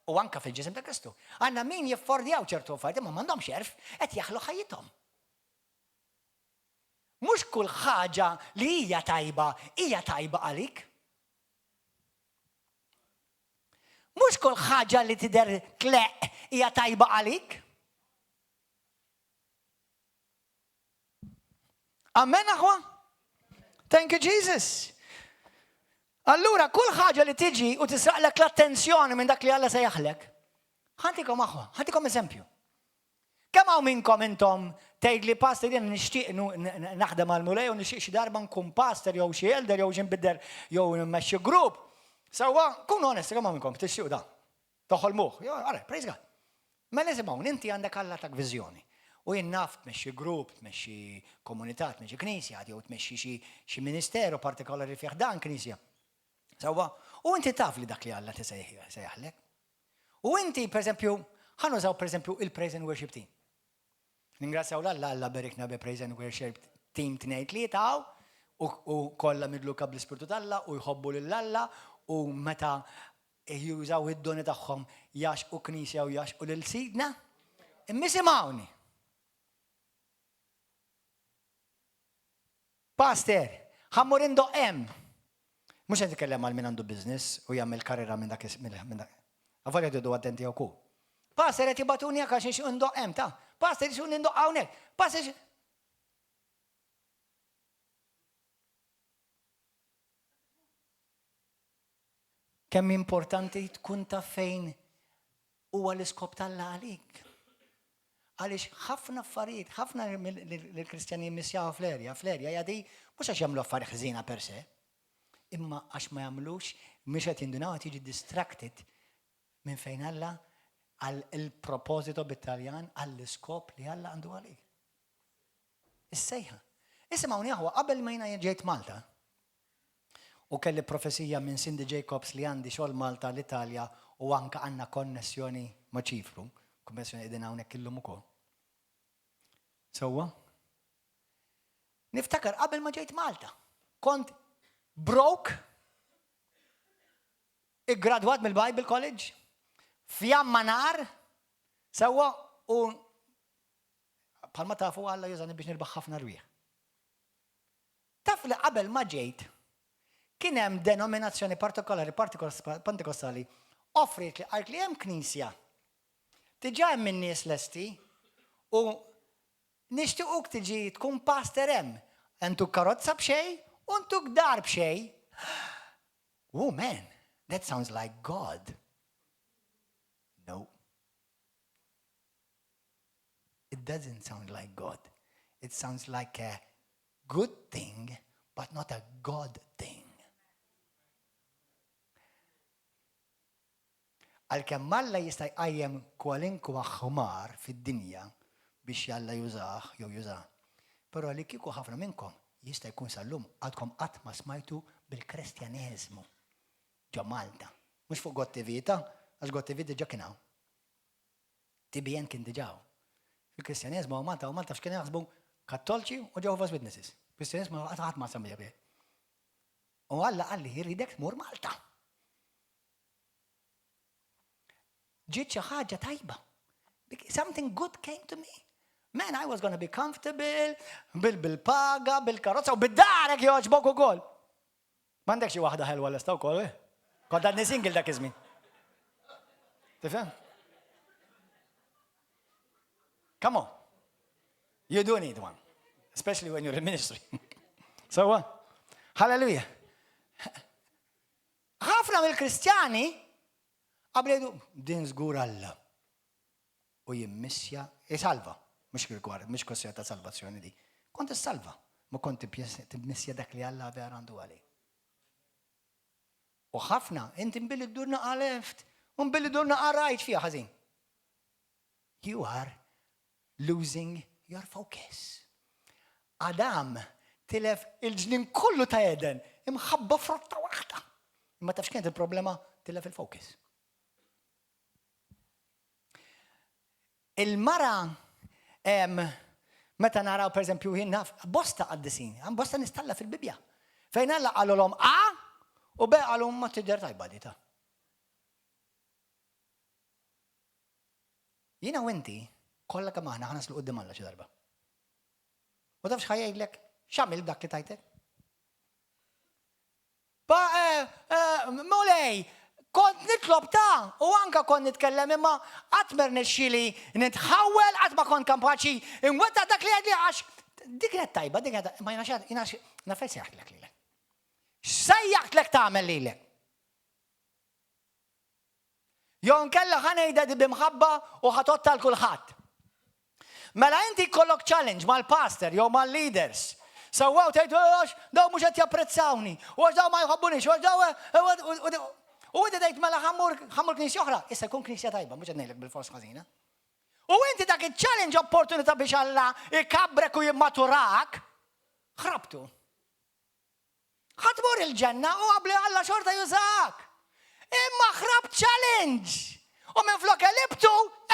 S1: u anke fil-ġisem ta' Kristu. Għandna min jiffordjaw ċertu affarijiet ma m'għandhomx erf qed jaħlu ħajjithom. Mhux kull ħaġa li hija tajba għalik. Mhux kull ħaġa li tidher tleq hija tajba għalik. Amen aħwa? Thank you Jesus. Allura kull ħaġa li tiġi u tisraqlek l-attenzjoni minn dak li Alla sejjaħlek. Ħantikom aħwa, ħantikom eżempju. Kemm hawn minnkom intom tgħid li pastor jien nixtieq naħdem għall-mulej u nixtieq xi darba nkun pastor jew xi elder jew xi nbidder jew nmexxi grupp. Sewwa, kun onest, kemm hawn minnkom tixtiequ da. Toħolmuh. Ara, praise God. Mela nisimgħu, inti għandek Alla tak viżjoni. U jien naf tmexxi grupp, tmexxi komunità, tmexxi knisja, jew tmexxi xi ministeru partikolari fih dan knisja. Sewwa, u inti taf li dak li Alla tisejjaħlek. U inti, pereżempju, ħanużaw pereżempju il-praise and worship team. Ningrazzjaw Alla berikna bi praise and worship team tnejn tlieta u kollha midluka bl-Ispirtu tal-Alla u jħobbu lil Alla u meta jużaw id-doni tagħhom jaxqu knisja u jaxqu lil sidna. Immisimgħuni. Pastor, ħammur indoq hemm. Mhux qed nitkellem għal min għandu business u jagħmel karriera minn dak. Avolja jdu attenti wkoll. Pastor qed jibatuni jekk għax indoq hemm ta'. Pastor jixun indoq hawnhekk. Pastor kemm importanti tkun ta' fejn huwa l-iskop tal-Alla għalik. Għaliex ħafna affarijiet, ħafna l-Kristjani jmissjaw fl-erja jadi mhux għax jagħmlu affarijiet ħżiena per se, imma għax ma jagħmlux mhux qed jindunaw qed jiġi distracted minn fejn Alla għal il-proposito bit-Taljan għall-iskop li Alla għandu għalik. Is-sejħa. Isimgħuni aħwa qabel ma jiena ġejt Malta u kelli profesija minn Cindy Jacobs li għandi xogħol Malta l-Italja u anke għandna konnessjoni ma' Ċipru, konnessjoni qegħdin hawnhekk illum ukoll. Sewwa? Niftakar qabel ma ġejt Malta, kont broke, iggradwat mill-Bible College, fjamma nar, sewwa u bħalma tafu Alla jużani biex nirbaħ ħafna rwieħ. Taf li qabel ma ġejt kien hemm denominazzjoni partikolari pentekostali offrit li għalt li hemm knisja. Diġà hemm min-nies lesti u nixtiequk tiġi tkun pastor hemm. Entuk karozza b'xejn u ntuk dar b'xejn. Oh man, that sounds like God. No. It doesn't sound like God. It sounds like a good thing, but not a God thing. Għalkemm Alla jista' jqajjem kwalinkwa ħmar fid-dinja biex Alla jużah jew jużah. Però li kieku ħafna minnkom jista' jkun sal-lum għadkom qatt ma smajtu bil-Kristjaneżmu ġo Malta. Mhux fuq God TV għax God TV diġà kien hawn. TBN kien diġà. Fil-Kristjaneżmu u Malta x'kien jaħsbu Kattolċi u Jehovah's Witnesses. Kristjaneżmu qatt ma semmija bih. U Alla qal li jridek tmur Malta. Ġiet xi ħaġa tajba. Something good came to me. Man, I was going to be comfortable, bil-paga, bil-karozza, u bid-darek joħġbok ukoll. M'għandek xi waħda ħelwa lesta wkoll, kont għadni single dak iż-żmien. Tifhem? Come on. You do need one. Especially when you're in ministry. So what? Hallelujah. Ħafna mill-Kristjani qabledu din żgur Alla u jimmissja jisalva, mhux rigward, mhux kwestjoni ta' salvazzjoni di. Kont issalva, ma kont timmissja dak li Alla vera għandu għalik. U ħafna inti mbilli ddur naqa' left u mbilli ddur naqa' right fiha ħażin. You are losing your focus. Adam tilef il-ġnien kollu ta' Eden imħabba frotta waħda. Imma tafx kienet il-problema tilef il-focus. Il-mara meta naraw pereżempju jien bosta qaddisin, bosta nistalla fil-Bibja. Fejn Alla qalulhom u B qalhom ma tidher tajba dita. Jiena u inti kollha kemm aħna ħanaslu quddiem Alla xi darba. U tafx ħajjgħidlek x'għamil dak li tajtek? Mulej, kont nitlob u anka kont nitkellem imma qatt ma rnexxieli nitħawwel qatt ma kont kampaċi inwettaq dak li għadli għax dik kienet tajba, dik ma jinax nafes jaħdlek lilek. X'sejjaħtlek tagħmel lilek? Jew nkella ħanejda di bimħabba u ħatotta l kulħadd. Mela inti jkollok challenge mal-pastor jew mal-leaders. Sewwew tgħid daw mhux qed japprezzawni, u għax daw ma jħobbunix, u għax daw u inti tgħid mela ħammur knisja oħra, issa jkun knisja tajba, mhux qed ngħidlek bil-fors ħażina. U inti dak il-challenge opportunità biex Alla ikabbrek u jimmaturak, ħrabtu. Ħatmur il-ġenna u qabli Alla xorta jużak. Imma ħrab challenge. U minflok elibtu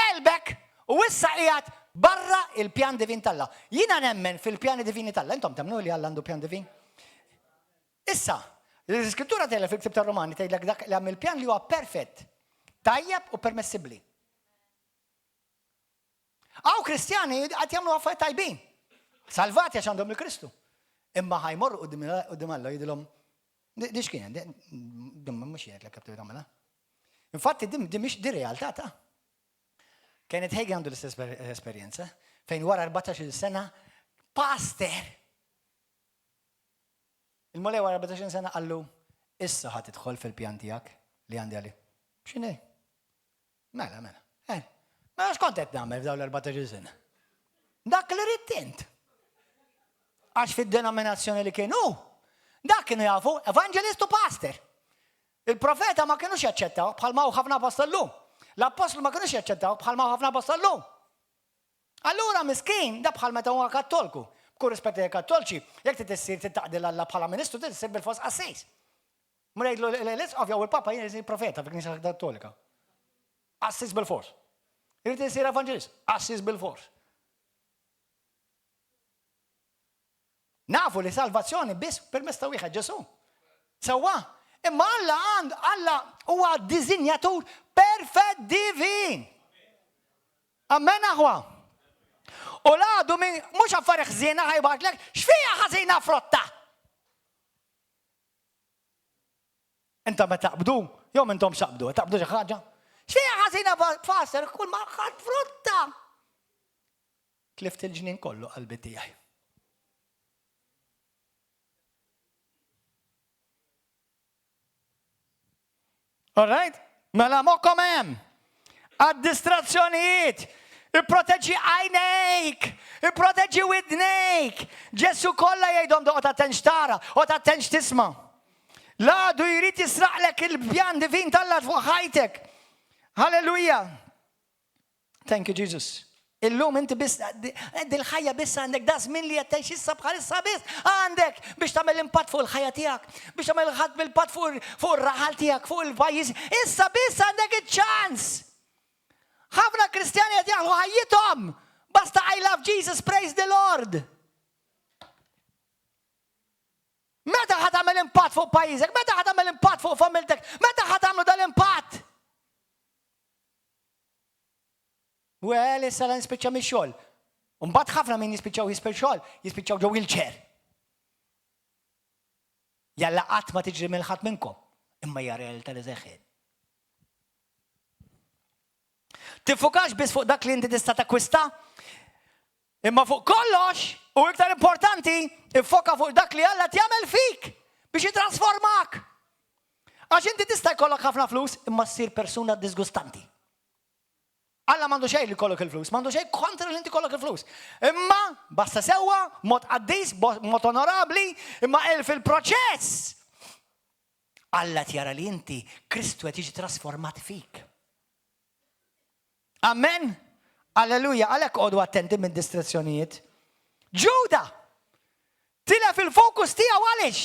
S1: elbek u issa qiegħed barra il-pjan divin talla. Jiena nemmen fil-pjani divini talla. Intom temnu li Alla għandu pjan divin? Issa, l-iskrittura tgħidlek fil-Ktieb tar-Romani tgħidlek dak li għamil pjan li huwa perfett, tajjeb u permessibbli. Aw Kristjani qed jagħmlu affarijiet tajbin. Salvati għax għandhom il-Kristu. Imma ħajmorru qudiem Alla jgħidilhom dix kien, mhux jgħid lek kaptu tagħmilha. Infatti di mhix di realtà ta'. Kienet Hegi għandu l-istess esperjenza fejn wara 14 sena pastor. Il-mulej wara 14 sena qallu issa ħadd tidħol fil-pjan tiegħek li għandi għalih. X'inhi? Mela. Ma x'kont qed nagħmel f'dawn l-14 sena? Dak li rid int. Għax fid-denominazzjoni li kienu, dak kienu jafu evangelist u pastor. Il-profeta ma kienux jaċċettaw bħalma hu ħafna apostollu. L-apostlu ma kienux jaċċettaw bħalma hu ħafna apostollu. Allura miskin da bħal meta huwa kattolku. B'kull rispett lejn kattolċi, jekk tissir titaqdil Alla bħala ministru tissir bil-fos assis. Mrejdlu l-isqaf jew il-papa jien isir profeta fil-Knisja Kattolika. Assis bil-fors. Irid isir evangelist, assis bil-fors. Nafu li salvazzjoni biss permezz ta' wieħed Ġesu. Sewwa, imma Alla huwa diżinjatur perfett divin. Amen aħwa. U laqdu minn mhux affarijiet ħżiena ħajbatlek, x'fija ħażina frotta. Inta ma taqbdu, jew intom xaqbdu, taqbdu xi ħaġa. X'fija ħażina faser kull ma ħadd frotta. Tlift il-ġnien kollu qalbi tiegħi. All right? Mela mokom hemm. Għad-distrazzjonijiet. Ipproteġġi għajnejk. Ipproteġġi widnejk. Ġesu kollha jgħidhom doqgħod attenx tara, qgħod attenx tisma'. Laqdu jrid jisraqlek il-pjan divin tal-Alla fuq ħajtek. Halleluja. Thank you Jesus. Illum inti biss dil-ħajja biss għandek da żmien li qed tgħix issa bħalissa biss għandek biex tagħmel impatt fuq il-ħajja tiegħek, biex tagħmel impatt fuq ir-raħal tiegħek, fuq il-pajjiż. Issa biss għandek iċ-ċans. Ħafna Kristjani qed jaħlu ħajjithom. Basta I love Jesus, praise the Lord. Meta ħad tagħmel impatt fuq pajjiżek? Meta ħad tagħmel impatt fuq familtek? Meta ħad tagħmlu dal-impatt? Well, issa la nispiċċa mix-xogħol. Mbagħad ħafna min jispiċċaw jispiċċaw ġew wheelchair. Jalla qatt ma tiġri mill ħadd minnkom, imma hija realtà li seħħet. Tiffukax biss fuq dak li inti tista' takkwista, imma fuq kollox u iktar importanti iffoka fuq dak li Alla tjagħmel fik biex jitrasformak. Għax inti tista' jkollok ħafna flus imma ssir persuna disgustanti. Alla m'għandu xejn li kollok il-flus, m'għandu xejn kontra li inti kollok il-flus. Imma basta sewwa, mod qaddis, mod onorabbli, imma fil-proċess. Alla tjara li inti Kristu qed jiġi trasformat fik. Amen. Alleluja, għalhekk qogħdu attenti mid-distrazzjonijiet. Ġuda tilef il-fokus tiegħu għaliex?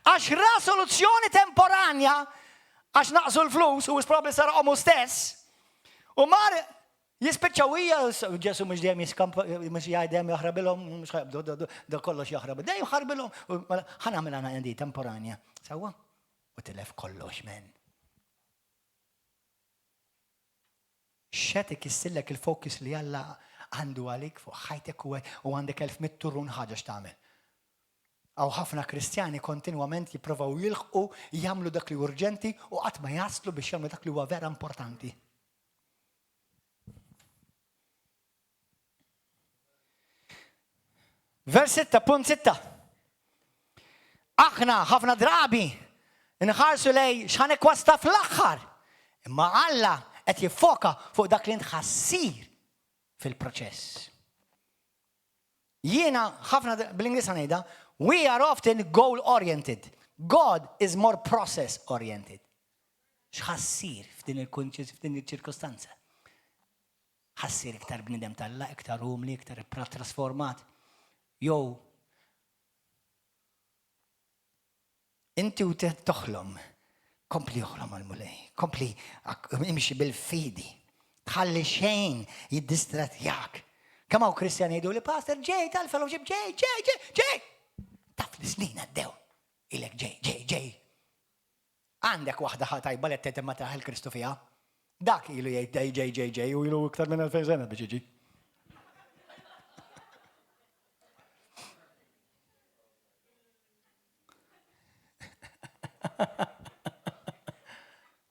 S1: Għax ra soluzzjoni temporanja Għax naqsu l-flus u s-probli sar omu stess. U mar jispiċċawija, ġesu mux dejjem jiskampa, mux jgħidem jaħrabilhom, mux jgħabdu, da kollox jaħrab. Dejjem jaħrabilhom, ħana għamil għandi temporanja. Sawa? U tilef kollox, men. Xetik jissillek il-fokus li Alla għandu għalik fuq ħajtek u għandek 1100 turrun ħaġa x'tagħmel. Għaw ħafna kristjani kontinwament jipprovaw jilħqu, jagħmlu dak li urġenti u qatt ma jaslu biex jagħmlu dak li huwa vera importanti. Vers 6.6. Aħna ħafna drabi nħarsu lej x'ħanek wasta fl-aħħar. Imma Alla qed jiffoka fuq dak li ntħassir fil-proċess. Jiena ħafna bl-Ingliż ngħidha, we are often goal-oriented. God is more process-oriented. X'ħassir f'din il-ċirkostanza? Ħassir iktar bnidem tal-la, iktar umli, iktar trasformat. Jow, inti u toħlom, kompli joħlom għal-mulej, kompli imxi bil-fidi, tħalli xejn jiddistratjak. Kamaw kristjani jgħidu li pastor ġej tal-fellowship, ġej. Taf li snin għaddew, ilek ġej. Għandek wahda ħatajba li t-tetem ma taħel Kristu fija. Dak ilu jgħid ġej, u ilu iktar minn 2000 sena biex iġi.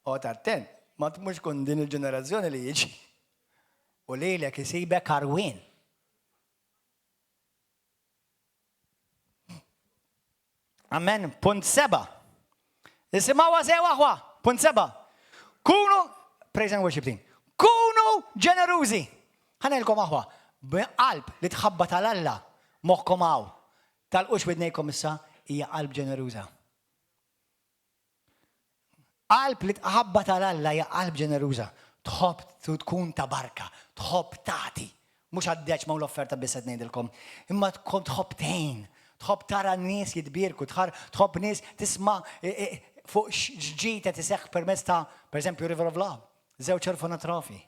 S1: O tarten, ma t-mux kun din il-ġenerazzjoni li jiġi. U li l-ek jisibek arwin. Amen. Punt 7. Isimaw għazew għahwa. Punt 7. Kunu, praise and worship team. Kunu ġenerużi. ħanelkom għahwa. Qalb li tħabba tal-Alla moħkom għaw. Tal-qux bidnejkom issa hija qalb ġeneruża. Qalb li tħabba tal-Alla hija qalb ġeneruża. Tħobb tkun ta' barka, tħobb tagħti. Mhux għaddeċ ma' l-offerta biss qed ngħidilkom. Imma tkun tħobb tgħin, tħobb tara n-nies jitbierku, tħobb nies tisma' fuq x'ġita tiseħħ permezz ta' pereżempju River of Love, żewġ orfanatrofi,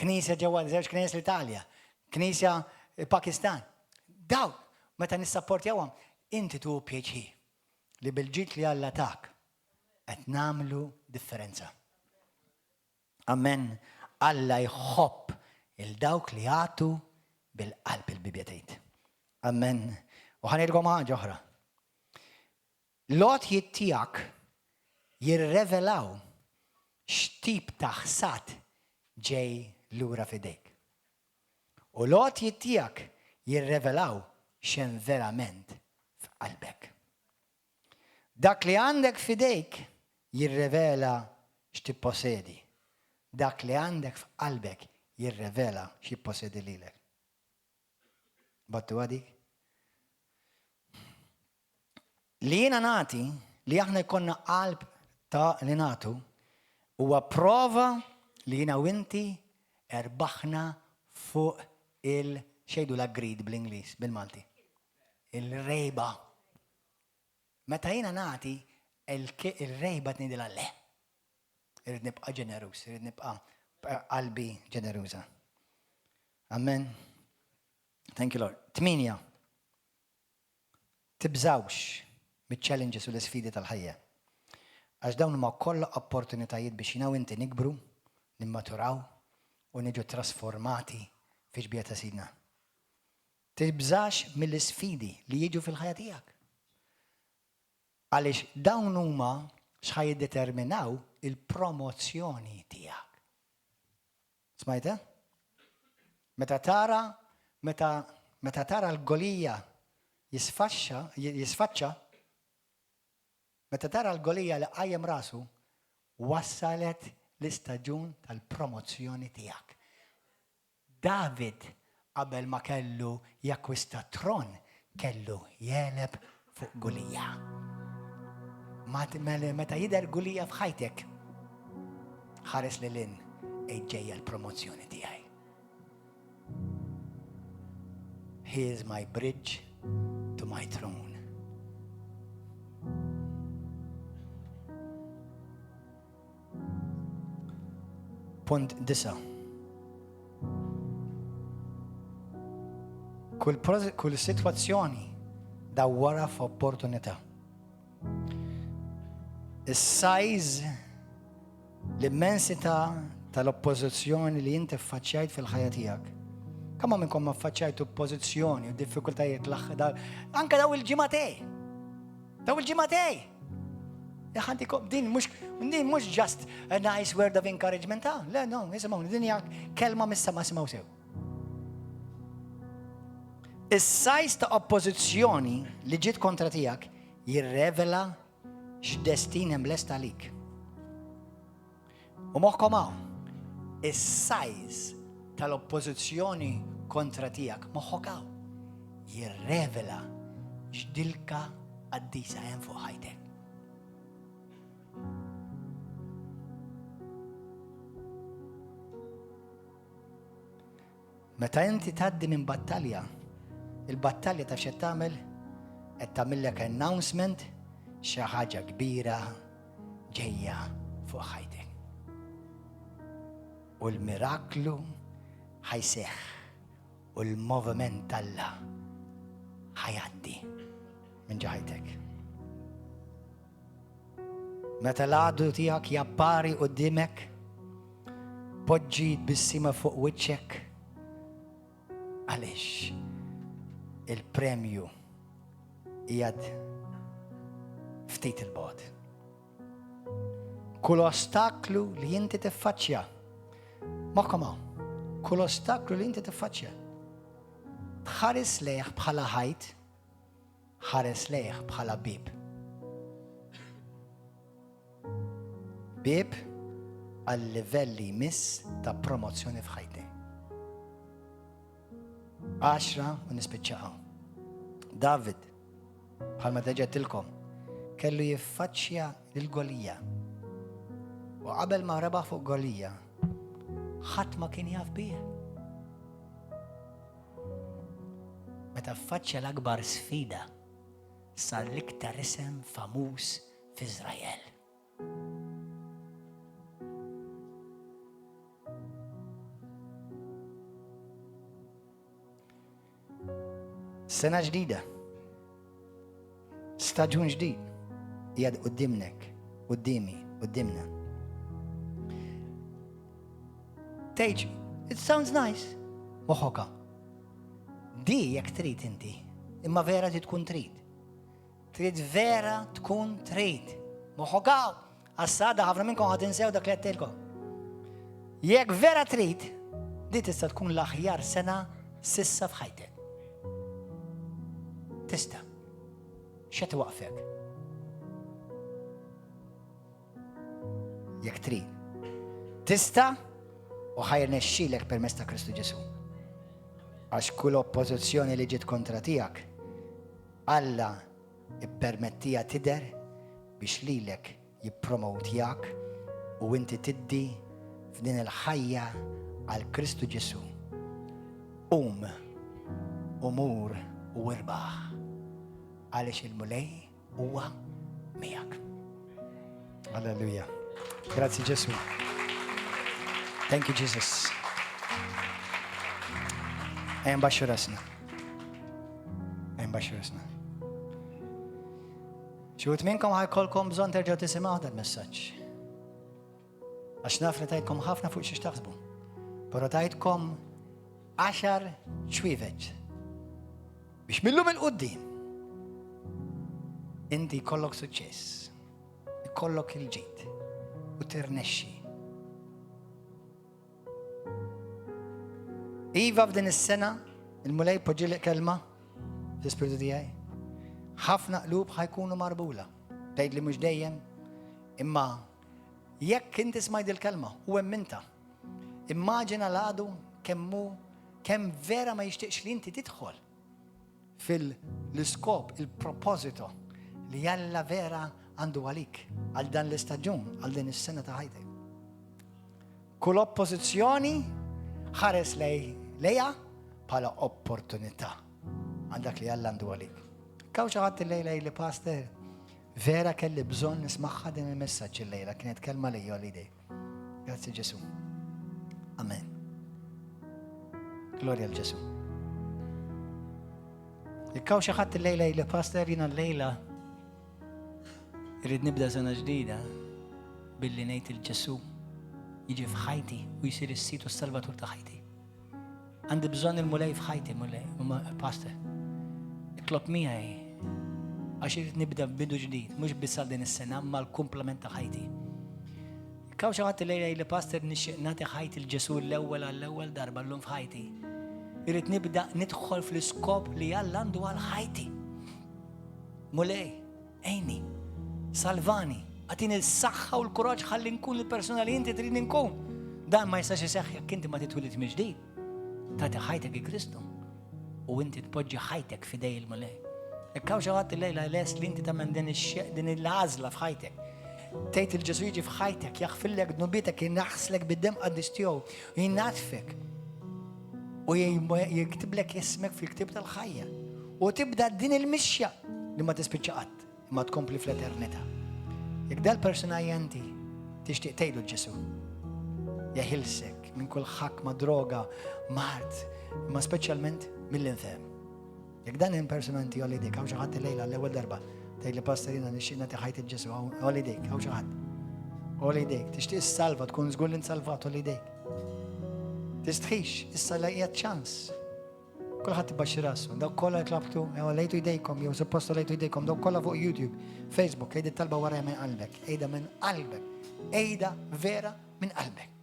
S1: knisja ġewwa żewġ knisja l-Italja, knisja Pakistan. Daw meta nissapportjawhom, inti tu pjaċir li bil-ġid li Alla tak qed nagħmlu differenza. Amen. Alla jħobb il-dawk li għatu bil-qalb il-Bibja tgħid. Amen. U ħanirgħu ħaġa oħra. Lotjiet tiegħek jirrevelaw x'tip ta' ħsad ġej lura f'idejk. U lotjiet tiegħek jirrevelaw x'hemm verament f'qalbek. Dak li għandek f'idejk jirrevela x'tipposedi. Dak li għandek f'qalbek jirrevela x'jipposedi lilek. Battu għadik? Li jiena nagħti, li aħna jkollna qalb ta' li nagħtu, huwa prova li jiena u inti erbaħna fuq xejdu la greed bl-Ingliż, bil-Malti. Il-rejba. Meta jiena nagħti, il-rejba tnidilha le. Irrid nibqa' ġenerus, irrid nibqa' qalbi ġeneruża. Amen. Thank you, Lord. 8. Tibżawx mit-challenges u l-sfidi tal-ħajja. Għax dawn huma kollha opportunitajiet biex jiena u inti nikbru, nimmaturaw u niġu trasformati fi ġbija ta' sidna. Tibżax mill-sfidi li jiġu fil-ħajja tiegħek. Għaliex dawn huma x'ħaj jiddeterminaw il-promozzjoni tiegħek. Smajta? Meta tara l-golija jisfaċċa, meta tara l-golija li qajjem rasu, wassalet l-istaġun tal-promozzjoni tiegħek. David qabel ma kellu jakkwista tron, kellu jeleb fuq golija. Meta jidher golija f'ħajtek, ħares lilin ejġejja l-promozzjoni tiegħi. He is my bridge to my throne. punt 9. Kull situazzjoni dawwara f'opportunità. Is-size, l-immensità tal-oppożizzjoni li inti ffaċċjajt fil-ħajja tiegħek. Kemm minnkom ma ffaċċjajt oppożizzjoni u diffikultajiet anke daw il-ġimagħtej. Din mhux just a nice word of encouragement. Le, no, isimgħu, din hija kelma mis-sema simgħu sew. Is-size ta' oppożizzjoni li ġiet kontra tiegħek jirrevela x'destin hemm lest għalik. U moħħkom hawn, is-size tal-oppożizzjoni kontra tiegħek moħħok hawn jirrevela x'dilka qaddisa hemm fuq ħajtek. Meta inti tgħaddi minn battalja, il-battalja ta' x'qed tagħmel qed tagħmellek announcement xi ħaġa kbira ġejja fuq ħajtek. U l-miraklu ħajseħħ u l-moviment Alla ħajgħaddi minn ġajtek. Meta l-għadu tiegħek jappari quddiemek, poġġi bis-sima fuq wiċċek, għaliex il-premju qiegħed ftit il-bogħod. Kull ostaklu li inti tiffaċċja, moħħkom hawn, kull ostaklu li inti tiffaċċja, tħares lejh bħala ħajt, ħares lejh bħala bib. Bib għal-livelli jmiss ta' promozzjoni f'ħajti. 10 u nispiċċaw. David, bħalma deġgħetilkom, kellu jiffaċċja lil-Golija. U qabel ma rebaħ fuq Golija, ħadd ma kien jaf bih. Meta ffaċċja l-akbar sfida sar l-iktar isem famuż f'Iżrael. Sena ġdida, staġun ġdid, jgħad qudiemnek, qudiemna. Tgħid, it sounds nice, moħħoka. Di jekk trid inti, imma vera tkun trid. Trid vera tkun trid. Moħħoka, għas-sada ħafna minnkom ħad insew dak li għedtilkom. Jekk vera trid, di tista' tkun l-aħjar sena sissa f'ħajtek. Tista' x'qed waqfek? Jekk trid. Tista' u ħajrnexxielek permezz ta' Kristu Ġesu. Għax kull oppożizzjoni li ġiet kontra tiegħek, Alla ippermettija tidher biex lilek jippromowtjak u inti tiddi f'din il-ħajja għal Kristu Ġesu. Umur u irbaħ. Għaliex il-mulej huwa miegħek. Alleluja. Grazzi Ġesu. Thank you Jesus. Ejn baxxu rasna. Xi wħud minnkom ħajkolkom bżonn terġgħu tisimgħu dal-messaġġ. Għax naf li tajtkom ħafna fuq xi taħsbu. Però tajtkom 10 ċwieveġ biex millum il-qudiem inti jkollok suċċess, jkollok il-ġid u tirnexxi. Iva f'din is-sena il-mulej poġġilek kelma fl-ispiritu tiegħi. Ħafna qlub ħajkunu marbula. Tgħid li mhux dejjem, imma jekk inti smajt il-kelma u hemm inta. Immaġina l-għadu kemm vera ma jixtieqx li inti tidħol fil-iskop, il-proposito li Alla vera għandu għalik, għal dan l-istaġun, għal din is-sena ta' ħajtek. Kull oppożizzjoni ħares lejha bħala opportunità għal dak li Alla għandu għalik. Kaw xi ħadd illejla li pastor vera kelli bżonn nismagħha din il-messaġġ illejla, kienet kelma lejja għal idej. Grazzi Ġesu. Amen. Gloria l-Ġesu. Jekkaw xi ħadd il-lejla li pastor jiena l-lejla irrid nibda sena ġdida billi ngħid il-Ġesu jiġi f'ħajti u jsir is-sit u s-salvatur ta' ħajti. Għandi bżonn il-mulej f'ħajti, mulej, pastor. Itlob miegħi għax irid nibda b'bidu ġdid, mhux biss għal din is-sena, ma l-kumplament ta' ħajti. Kaw xi ħadd lejla li pastor nixtieq nagħti ħajti l-Ġesu l-ewwel għall-ewwel darba llum f'ħajti. Irid nibda nidħol fl-iskop li Alla għandu għal ħajti. Mulej, għejni, salvani, għatini s-saħħa u l-kuraġġ ħalli nkun il-persuna li inti trid nkun. Dan ma jistax iseħħ jekk inti ma titwilid mill-ġdid. Tagħti ħajtek il-Kristu u inti tpoġġi ħajtek f'idej il-mulej. Jekk hawn xi ħadd illejla les li inti tagħmel din il-għażla f'ħajtek. Tgħid il-Ġesu jiġi f'ħajtek, jaħfillek dnubietek, jinaħslek bid-dem qaddis tiegħu, jinnatfek u jiktiblek ismek fil-ktib tal-ħajja. U tibda din il-mixja li ma tispiċċa qatt, ma tkompli fl-eternità. Jekk dal-persuna inti tixtieq tgħidu l-Ġesu, jeħilsek minn kull ħakma, droga, mart, ma speċjalment mill-infem. Jekk dan il-persuna inti għalli dik, hawn xi ħadd illejla l-ewwel darba, tgħidli pastorina nixtieq nagħti ħajt il-Ġesu, għalli dik, hawn xi ħadd. Għalli dik, tixtieq issalva, tkun żgur li nsalvat għalli dik. Tistħix, issa laqjat ċans. Kulħadd ibaxxi rasu, dawk kollha tlabtu, lejtu jdejkom, jew suppostu lejtu jdejkom, dawk kollha fuq YouTube, Facebook, ejda talba wara minn qalbek, ejda minn qalbek, ejda vera minn qalbek.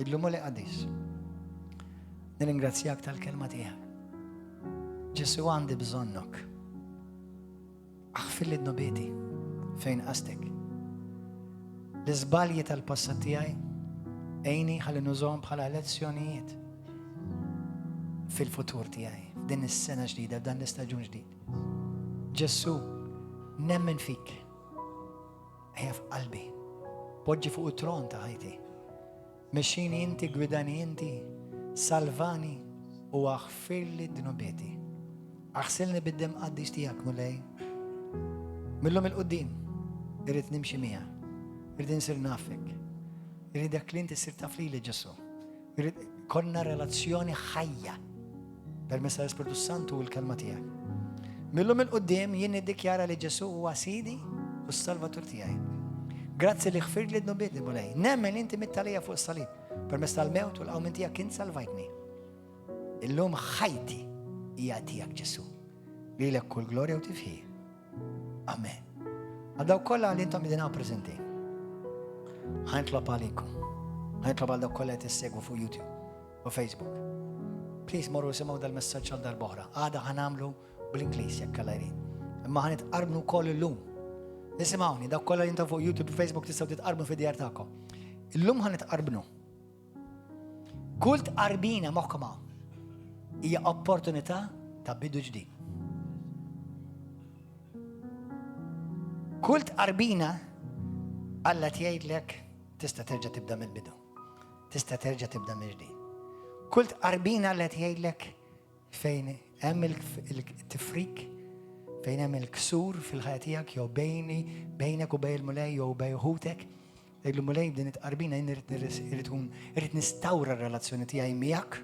S1: Idlu mulej qaddis. Nirringrazzjak tal-kelma tiegħek. Ġesu għandi bżonnok. Aħfilli d-nobieti fejn qastek. L-iżbalji tal-passat tiegħi ejni ħalli nużhom bħala lezzjonijiet fil-futur tiegħi, f'din is-sena ġdida, f'dan l-istaġun ġdid. Ġesu, nemmen fik. Ejja f'qalbi. Poġġi fuq it-tron ta' ħajti. Mexxini inti, gwidani inti, salvani u aħfirli d-nobieti. Aħsilni bid-dem qaddis tiegħek mulej. Millum il-qudiem irrid nimxi miegħek. Irrid insir nafek. Irridek li inti sir taf li Ġesu. Irrid konna relazzjoni ħajja permezz tal-Ispiritu Santu u l-kelma tiegħek. Millum il-qudiem jien niddikjara li Ġesu huwa Sidi u s-Salvatur tiegħi. Grazzi li ħfirli d-nobieti mulej. Nemmen inti mittalija fuq is-salib permezz tal-mewt u l-qawmin tiegħek int salvajtni. Illum ħajti hija tiegħek Ġesu. Lilek kull glorja u tifħi. Amen. Għaddaw kollha li intom idinaw preżenti. ħajntlob għalikum. Ħajntlob għal dawk kollha tissegwu fuq YouTube u Facebook. Please morru simgħu dal-messaġġ għal darb'oħra. Għada ħanamlu bl-Ingliż jekk alla jrid. Imma ħanitqarbnu wkoll illum. Nisimgħuni, dawk kollha li intom fuq YouTube u Facebook tistgħu titqarbnu fid-djar tagħkom. Illum ħanitqarbnu. Kull tqarbina moħħkom hawn hija opportunità ta' bidu ġdid. Kull tqarbina Alla tgħidlek tista' terġa' tibda mill-bidu. Tista' terġa' tibda mill-ġdid. Kull tqarbina Alla tgħidlek fejn hemm il-tifrik, fejn hemm il-ksur fil-ħajja tiegħek jew bejnek u bejn il-mulej jew bejn ħutek. Tgħidlu mulej din it-tqarbina irid nistawra r-relazzjoni tiegħi miegħek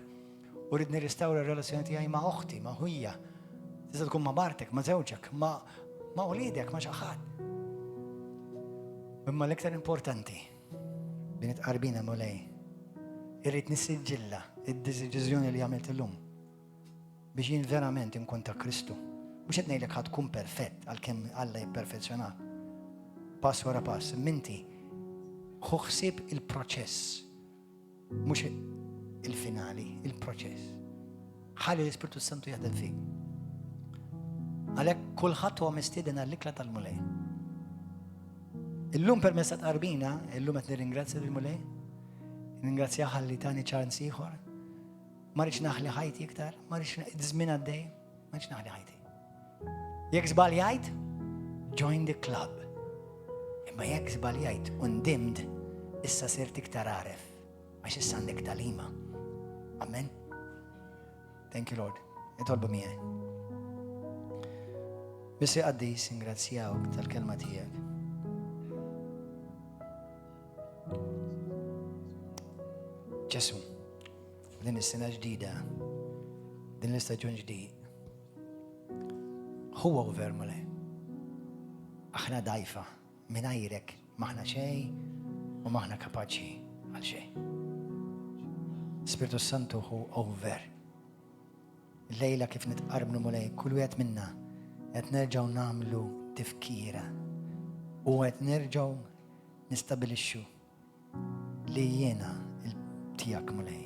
S1: u rrid nirristawra r-relazzjoni tiegħi ma' oħti, ma' ħujja. Tista' tkun ma' martek, ma' żewġek, ma' wliedek, ma' xi ħadd. Imma l-iktar importanti, din it-tqarbina mulej, irrid nissiġġilla id-deċiżjoni li għamilt illum biex jien verament inkun ta' Kristu. Mhux qed ngħidlek ħadd tkun perfett għalkemm Alla jipperfezzjonak. Pass wara pass, minti ħu ħsieb il-proċess, mhux il-finali, il-proċess. Ħalli l-Ispiritu Santu jaħdem fik. Għalhekk kulħadd huwa mistieden għall-ikla tal-mulej. Illum permezz ta' tqarbina, illum qed nirringrazzja lill-mulej. Nirringrazzja ħalli tani ċans ieħor. Ma rridx naħli ħajti iktar, ma rridx żmien għaddej, ma rridx naħli ħajti. Jekk żbaljajt, join the club. Imma jekk żbaljajt u ndimd, issa sirt iktar għaref għax issa għandek talima. Amen. Thank you Lord. Itolbu miegħi. Bissi qaddis ingrazzjawk tal-kelma tiegħek. Ġesu. din is-sena ġdida, din l-istaġun ġdid. Huwa gvern mulej. Aħna dajfa, minajrek maħna xej u maħna kapaċi għal xej. Spiritu Santu hu over. Lejla kif nitqarbnu mulej, kull wieħed minna qed nerġgħu nagħmlu tifkira u qed nerġgħu nistabilixxu li jiena tiegħek mulej.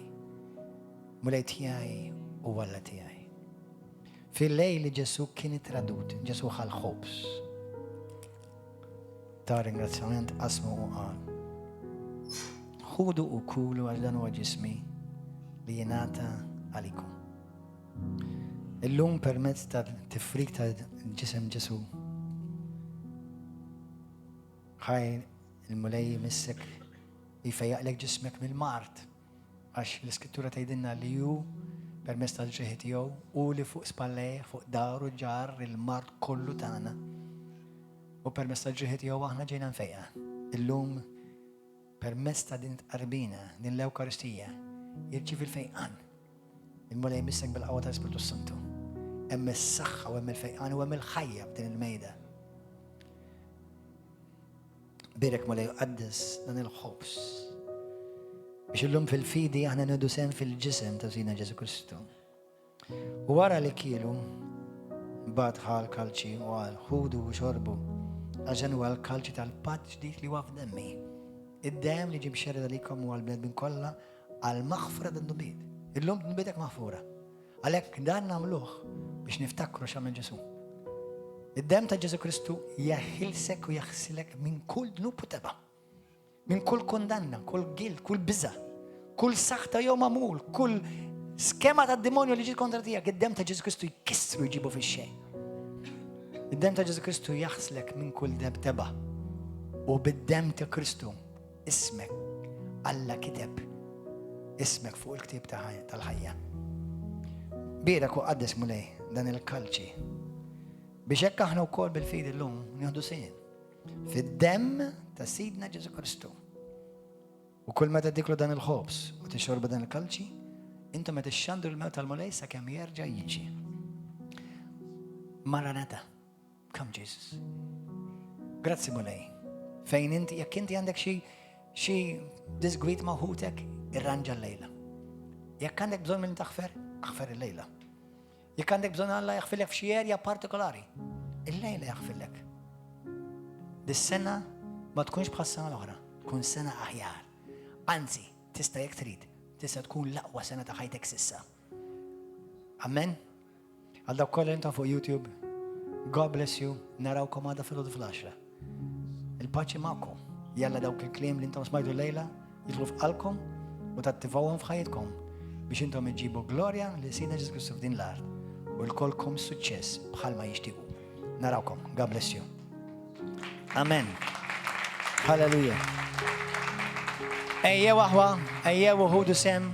S1: Mulej tiegħi u Alla tiegħi. Fil-lejl Ġesu kien tradut, Ġesu ħal ħobs. Ta' ringrazzjament qasmu u qal. Ħudu u kulu għal dan huwa ġismi li jingħata għalikom. Illum permezz tal-tifrik tal-ġisem Ġesu ħaj il-mulej jmissek jifejjaqlek ġismek mill-mart għax l-iskrittura tgħidilna li hu permezz tal-ġeħi tiegħu u li fuq spallejh fuq daru ġar il-mart kollu tagħna. U permezz tal-ġeħi tiegħu aħna ġejna nfejqa. Illum permezz ta' din tqarbina, din l-Ewkaristija, jirċievi l-fejqan. Il-mulej jmissek bil-qawwa tal-Ispiritu Santu. Hemm is-saħħa u hemm il-fejqan u hemm il-ħajja f'din il-mejda. Birek mulej qaddes dan il-ħobs. Biex illum fil-fidi aħna nieħdu sen fil-ġisem ta' Sina Ġesu Kristu. U wara li kielu bad ħal kalċi u għal ħudu u xorbu għaxan huwa l-kalċi tal-patt ġdid li huwa f'demmi. Id-dem li ġib xerda likom u għal-bnedmin kollha għal-maħfra dan-nubiet. Illum nubitek maħfura. Għalhekk dan nagħmluh biex niftakru x'għamel Ġesu. Id-dem ta' Ġesu Kristu jaħilsek u jaħsilek minn kull dnub u teba'. Minn kull kondanna, kull gilt, kull biża, kull saħta jew mamul, kull skema ta' demonju li ġiet kontra tiegħek, id-dem ta' Ġesu Kristu jkissru jġibu fix-xejn. Id-dem ta' Ġesu Kristu jaħslek minn kull debteba. U bid-dem ta' Kristu ismek Alla kiteb ismek fuq il-ktieb tal-ħajja. Bierek u qaddes mulej dan il-kalċi biex hekk aħna wkoll bil-fidi llum nieħdu sin fid-dem ta' Sidna Ġesu Kristu. U kull meta tiklu dan il-ħobs u tixorbu dan il-kalċi, intom qed ixxandru l-mewt tal-mulej sakemm jerġa' jiġi. Maranata, come Jesus. Grazzi mulej. Fejn inti jekk inti għandek xi disgwit ma' ħutek, irranġa l-lejla. Jekk għandek bżonn minn taħfer, aħfer il-lejla. Jekk għandek bżonn Alla jaħfilek f'xi erja partikolari, il-lejla jaħfilek. Dis-sena ma tkunx bħal sena l-oħra, tkun sena aħjar. Anzi, tista' jekk trid, tista' tkun l-aqwa sena ta' ħajtek sissa. Amen. Għal dawk kollha intom fuq YouTube, God bless you, narawkom għadha fil-għodu fl-10. Il-paċi magħkom. Jalla dawk il-kliem li intom smajtu lejla jidħlu f'qalbkom u tattivawhom f'ħajjitkom biex intom iġibu glorja li Sidna Ġesu Kristu f'din l-art u lkolkom suċċess bħalma jixtiequ. Narawkom. God bless you. Amen. Hallelujah. Ejjew aħwa, ejjew uħudu sem.